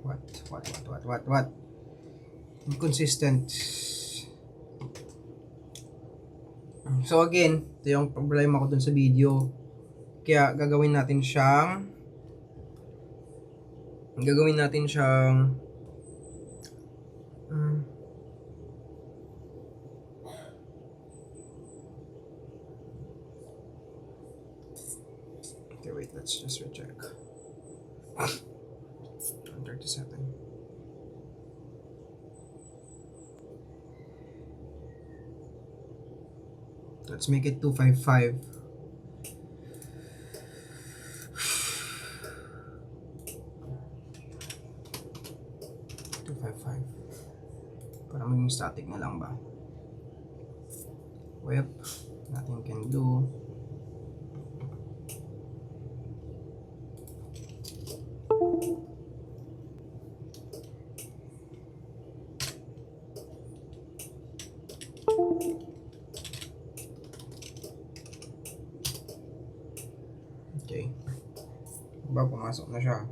What? Inconsistent. So, again, ito yung problema ko dun sa video. Kaya, gagawin natin siyang okay, wait, let's just recheck. 137. Let's make it 255. Para maging static na lang ba? Well, nothing can do. Okay. Diba, pumasok na siya.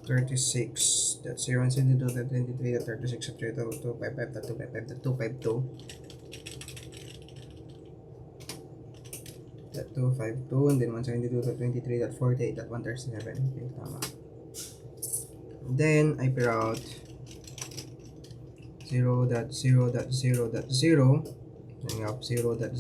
That's 0 and 22, that 23, that 36, that 255, that 255, that 252. That 252, and then 172, that 23, that 48, that 137. Okay, tama. Then, IP route 0.0.0.0. Then we have 0.0.0.0.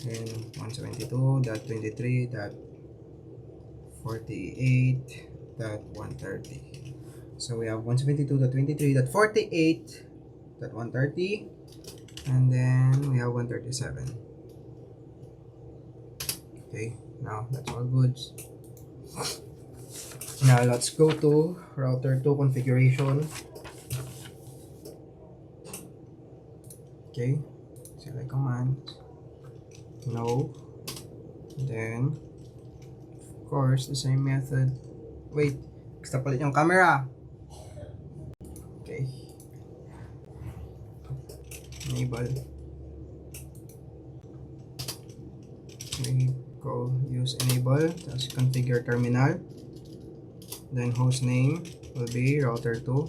Then 172.23.48.130. So we have 172.23.48.130, and then we have 137. Okay, now that's all good. Now let's go to router 2 configuration. Okay, select command, no, then of course the same method. Wait, gusto palit yung camera. Okay, enable. We go use enable, tapos configure terminal. Then host name will be router 2.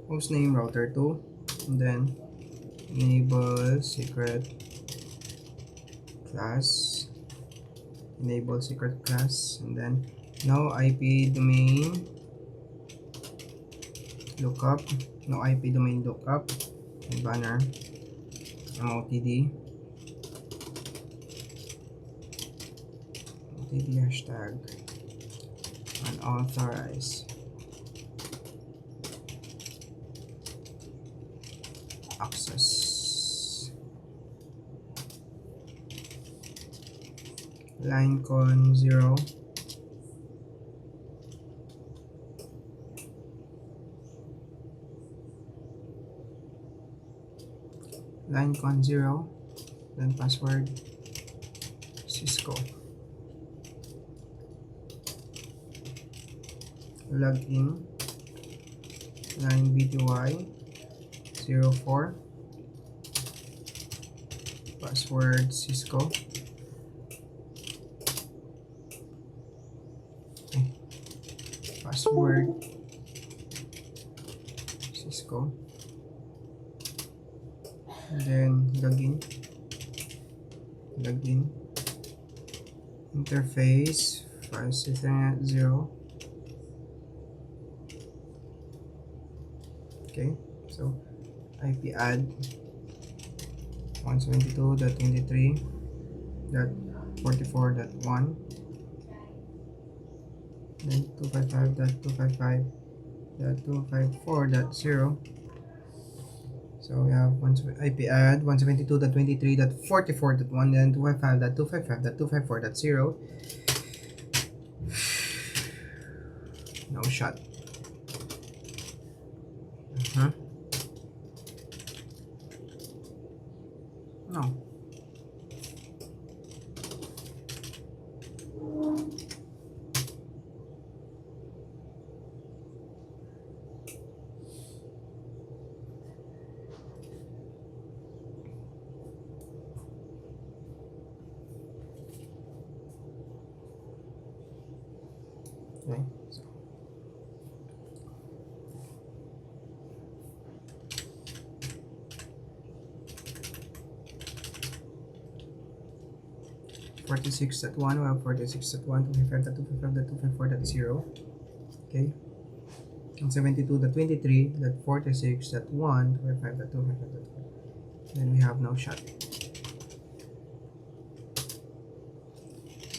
Host name router 2, and then enable secret class, and then no IP domain lookup, and banner MOTD hashtag unauthorized access, line con 0, then password Cisco, login line BTY 04, password Cisco. Okay. Password Cisco, and then login interface 560. Okay, so IP add 172.23.44.1, then 255.255.254.0. So we have IP add 172.23.44.1, then 255.255.254.0. No shot. No. Okay. So 46.1, we have 46.1, 255.255.254.0. Okay. And 72.23.46.1, 255.255.2. Then we have no shot.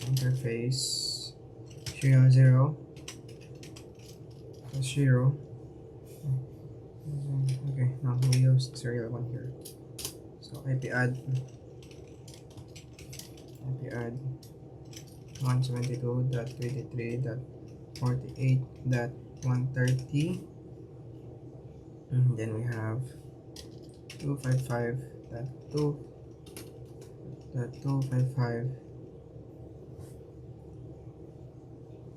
Interface serial 0 plus 0. Okay, now we use serial 1 here. So IP add 172.23.48.130, and then we have 255.2.255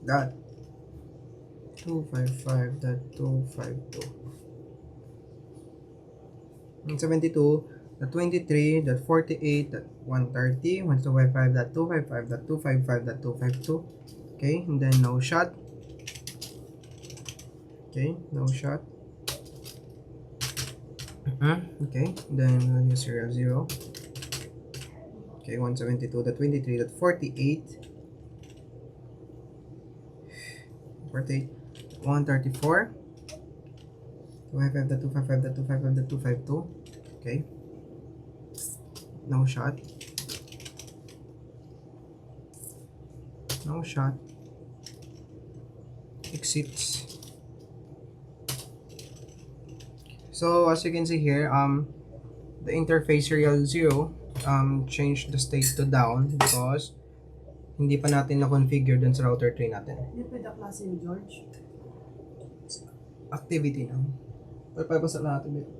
dot 255.252 and 72.23.48.130, 155.255.255.252. Okay, and then no shot. Okay, no shot. Okay, then we'll use serial 0. Okay, 172.23.48, 134, 255.255.255.252. Okay, no shot. No shot. Exits. So as you can see here, the interface serial 0 changed the state to down because hindi pa natin na-configure dun sa router tray natin. Hindi pwede klase ni George. Activity na. Pagpapasa natin dito.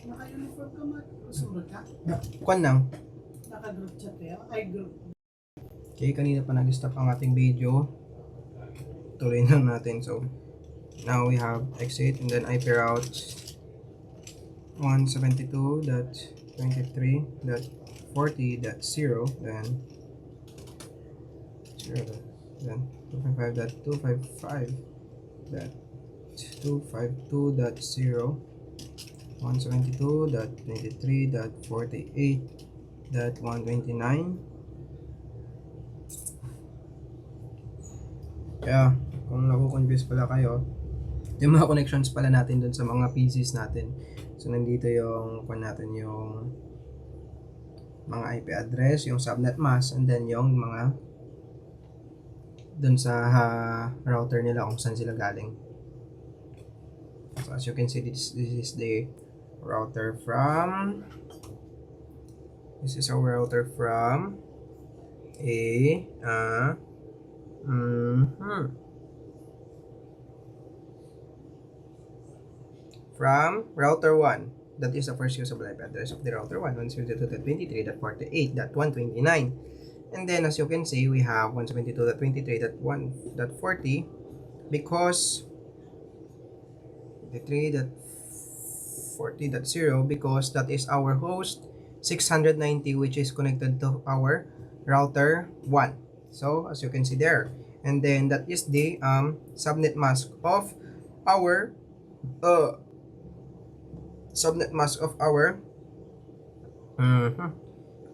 Naka-uniform ka man. Susunod ka? Kwan lang. Naka-group chat kayo? Ay, group. Okay, kanina pa nag-stop ang ating video. Tuloy na natin. So, now we have exit and then IP route 172.23.40.0, then 0, then 255.255.252.0, 172.23.48.129. Kaya, kung naku-confuse pala kayo, yung mga connections pala natin dun sa mga PCs natin. So, nandito yung yung mga IP address, yung subnet mask, and then yung mga dun sa router nila kung saan sila galing. So, as you can see, this is the router from from router 1. That is the first usable IP address of the router 1, 172.23.48.129. And then as you can see, we have 172.23.1.40 because 23.40.0 because that is our host 690, which is connected to our router 1. So as you can see there, and then that is the subnet mask of our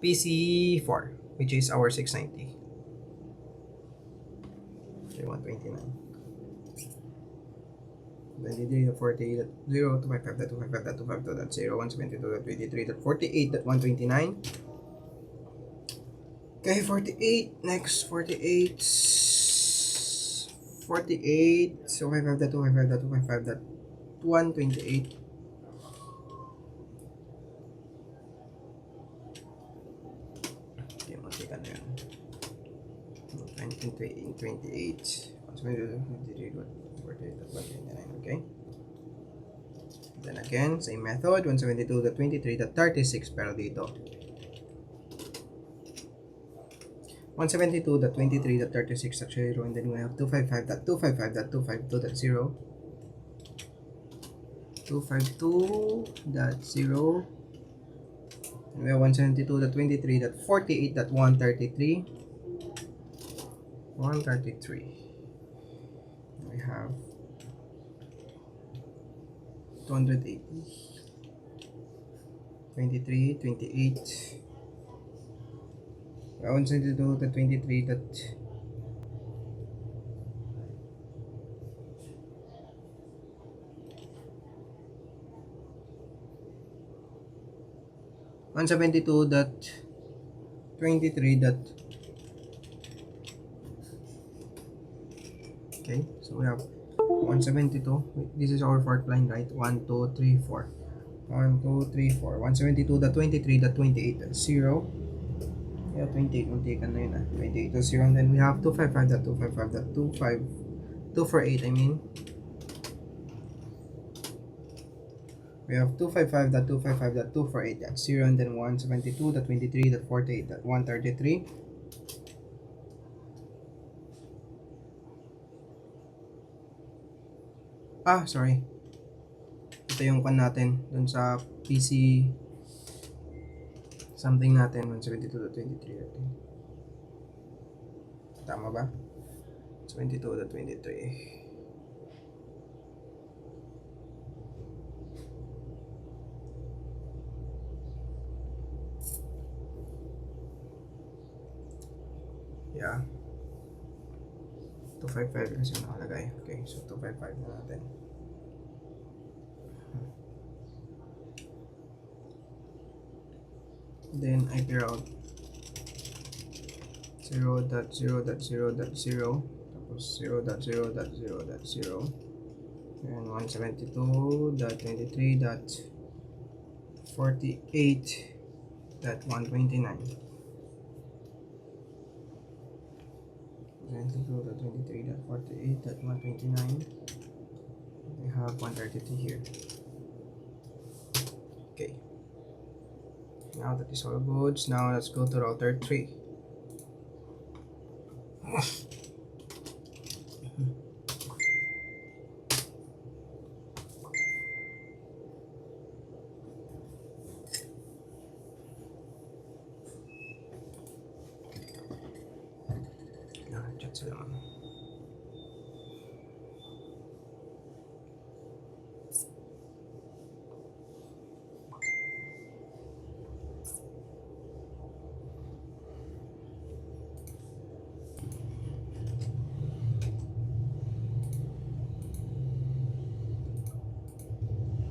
PC4, which is our 690. Okay, 129. 23.40.0.255.255.252.0, 172.23.48.129. Okay, 48. Next, 48. 48. So, 555.255.255.128. Okay, munti ka na yan. 28. 172.23.48.129. Okay. Then again, same method, 172.23.36 pero dito. 172.23.36.0 and then we have 255.255.252.0 252.0 and we have 172.23.48.133 133 we have 280 23 28 172.23 172.23 okay, so we have 172. This is our fourth line, right? 1 2 3 4 1 2 3 4 172.23.28.0 yeah, 28 will take na yun 28.0 and then we have 248 I mean we have 255.255.248.0 and then 172.23.48.133 sorry, ito yung pan natin dun sa PC something natin 172.23 tama ba? 172.23 yeah 255 kasi nakalagay. Okay, so 255 na natin. Then IP route 0.0.0.0 tapos 0.0.0.0 and 172.23.48.129 172.23.48.129 we have 132 here. Okay, now that is all good. Now let's go to router 3. Chat sila man.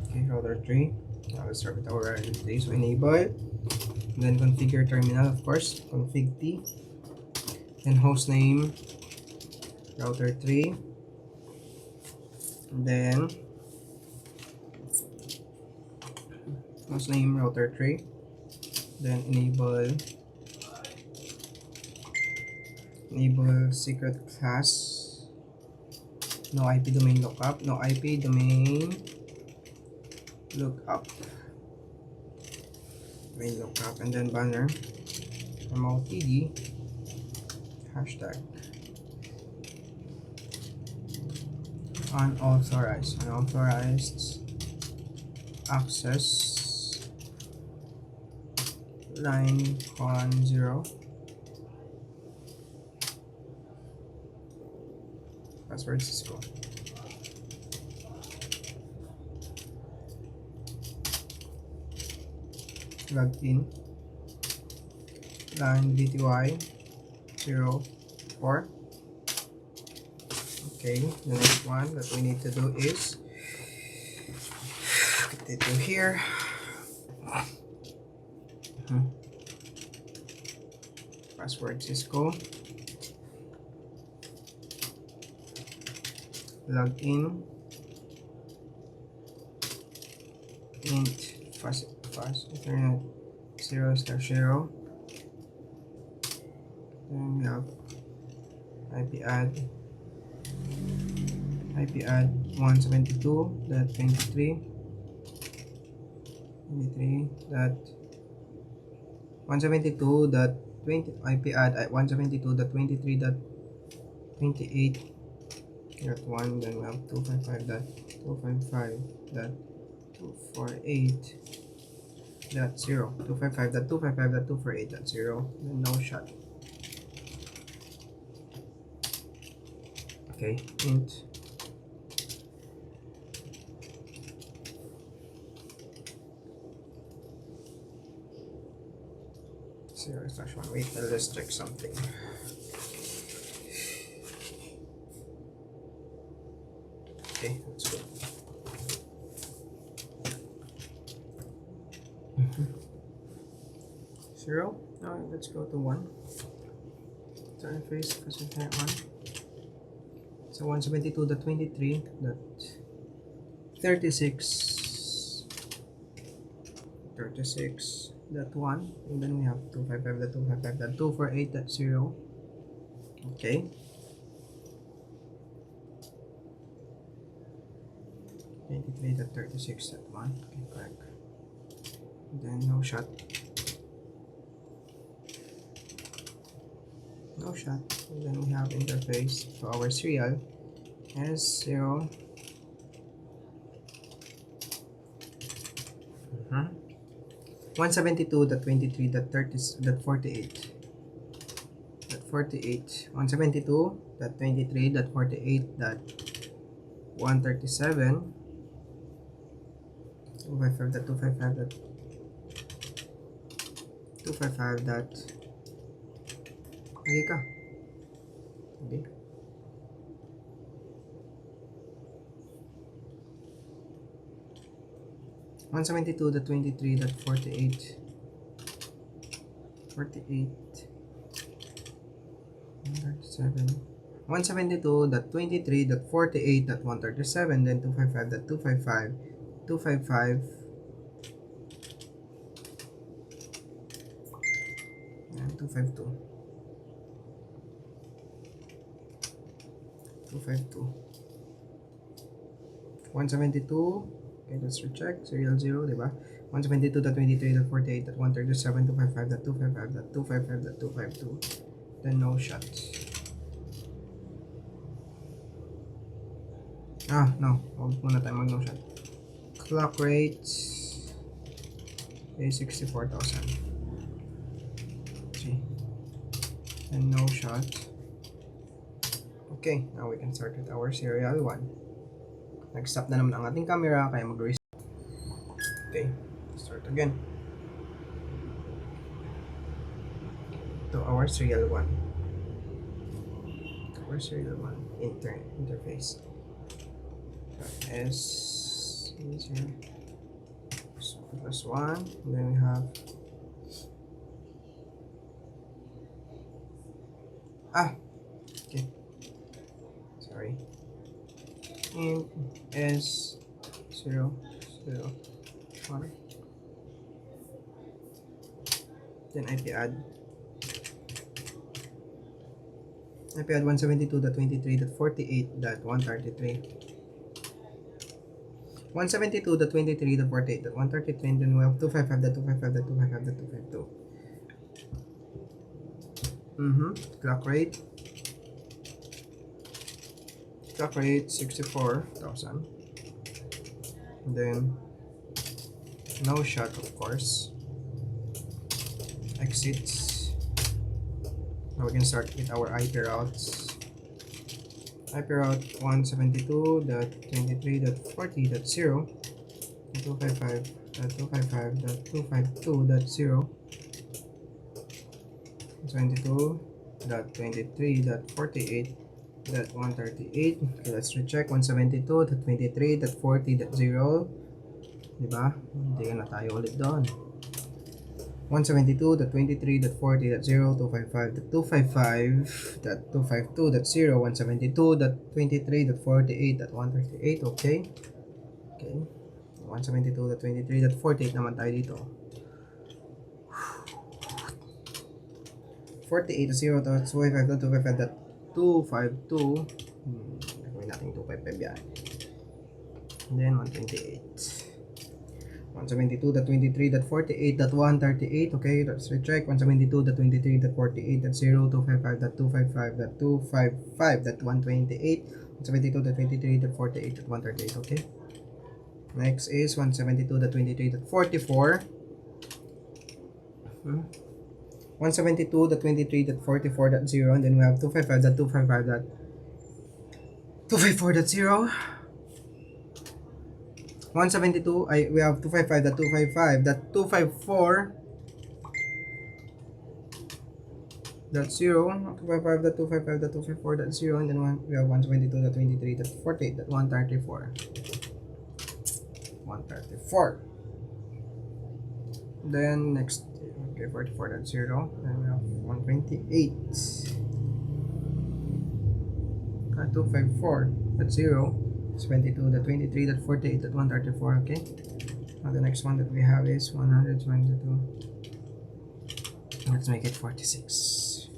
Okay, router 3. Now let's start with our display. So enable, then configure terminal, of course, config T, then host name router 3, and then host name router 3, then enable secret class, no IP domain lookup, no IP domain lookup, and then banner MOTD hashtag unauthorized access line con 0 password Cisco. Login line BTY 04. Okay, the next one that we need to do is put it to here. Password Cisco. Login int fast internet 0/0. Then we have IP add 172.23 23.172.20 IP add at 172.23.28.1, then we have 255.255.248.0, 255.255.248.0, then no shot. Okay, int 0/1. Wait, let's check something. Okay, let's go. 0. Now let's go to 1. Turn face because we can't 1. So 172.36.36.1, and then we have 255.255.248.0. Okay. 23.36.1. Okay, correct. Then no shot. No shot. And then we have interface. So our serial is 0. 172.23.30.48. 172.23.48.137. 255. Lagi ka. Okay. 172.23.48. 137. 172.23.48.137, then 255.255. 255 and 252. 252. 172. Okay, let's recheck. Serial 0, diba? 172.23.48.137, 255.255.255.252. Then no shots. No. Huwag muna tayo mag no shot. Clock rate is 64,000. See? And no shot. Okay, now we can start with our serial 1. Nag-stop na naman ang ating camera, kaya mag-reset. Okay, start again. To our serial 1. Our serial 1 interface. S here. So plus 1, and then we have okay, sorry, int S 0 0 1, then IP add 172.23.48.133. 172.23.48.133, and then we have 255.255.255.252. Clock rate 64,000. And then no shot, of course. Exits. Now we can start with our IP routes. IP route 172.23.40.0, 255.255.252.0, 172.23.48.138. Okay, let's recheck. 172.23.40.0, diba? Hindi na tayo ulit doon. 172.23.40.0, 255.255.252.0, 172.23.48.138. Okay. 172.23.48 naman tayo dito. 48.0.255.252. Gagawin natin 255 yan. And then 128. 172.23.48.138. Okay, let's recheck. 172.23.40.255.255.255.128. 172.23.48.138. Okay. Next is 172.23.44. 172.23.44.0, and then we have 255.255.254.0. 172, we have 255.255.254.0, 255.255.254.0, and then we have 172.23.48.134. 134. Then next, okay, 44.0. Then we have 128. 254.0. 22.23.48.134. Okay. Now the next one that we have is 122. Let's make it 46.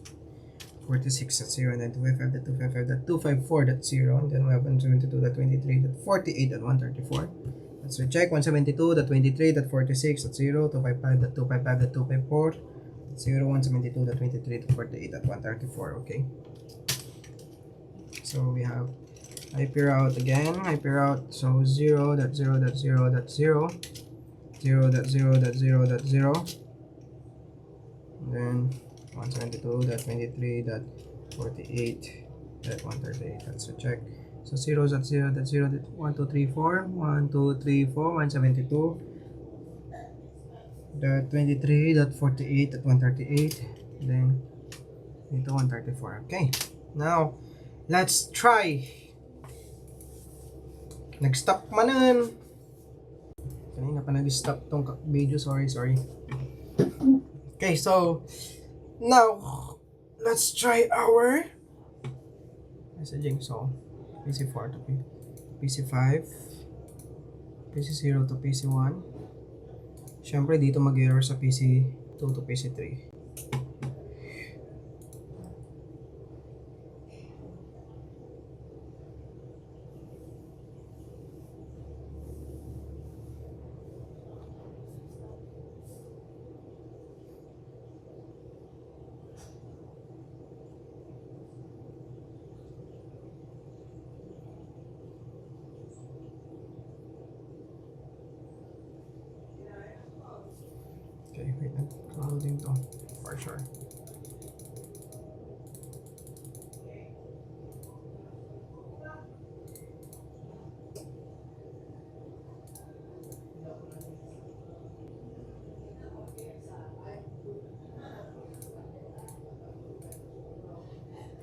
46.0, and then 255.255.254.0, and then we have 172.23.48.134. Let's recheck. 172.23.46.0, 255.255.254.0, 172.23.48.134. Okay. So we have hyper out again, hyper out. So 0.0.0.0, 0.0.0.0, then 172.23.48.138. That's a check. So 0.0.0. 1234, 1234, 172.23.48.138, then dito 134. Okay, now let's try. Nag-stop manan. Kanina pa nag-stop tong video. Sorry. Okay, so now let's try our messaging. So PC4 to PC5, PC0 to PC1. Syempre dito mag-error sa PC2 to PC3. Okay, wait lang. Loading to for sure.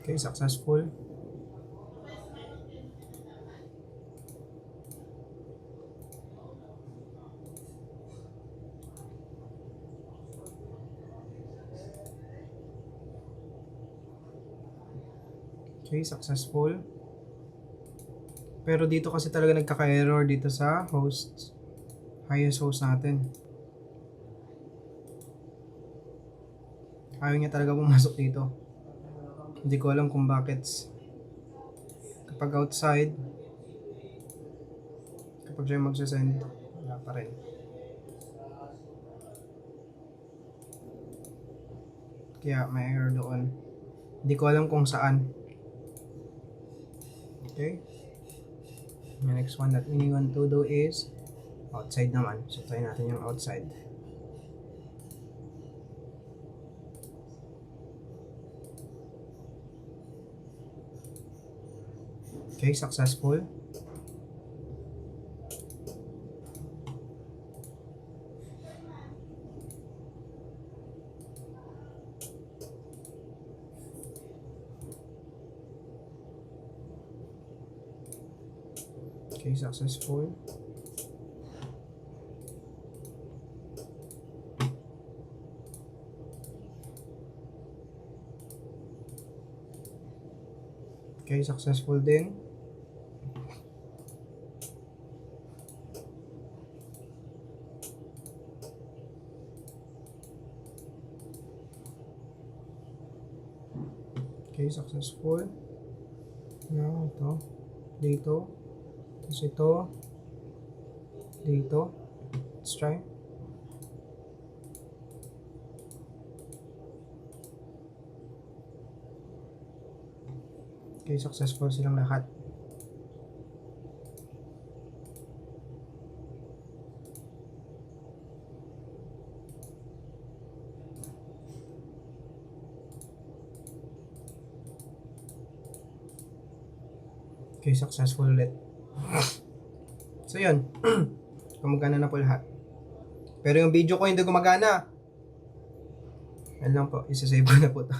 Okay, successful. Okay, successful. Pero dito kasi talaga nagkaka-error dito sa host. Highest host natin. Ayaw niya talaga pumasok dito. Hindi ko alam kung bakit. Kapag outside, kapag siya magsasend, wala pa rin. Kaya may error doon. Hindi ko alam kung saan. Okay. The next one that we want to do is outside naman. So try natin yung outside. Okay, successful. Okay, successful. Okay, successful din. Okay, successful. Now, ito. Dito. Tapos ito. Dito. Let's try. Okay, successful silang lahat. Okay, successful ulit. So yun, gumagana na po lahat. Pero yung video ko hindi gumagana. Yan lang po, isa-save ko na po to.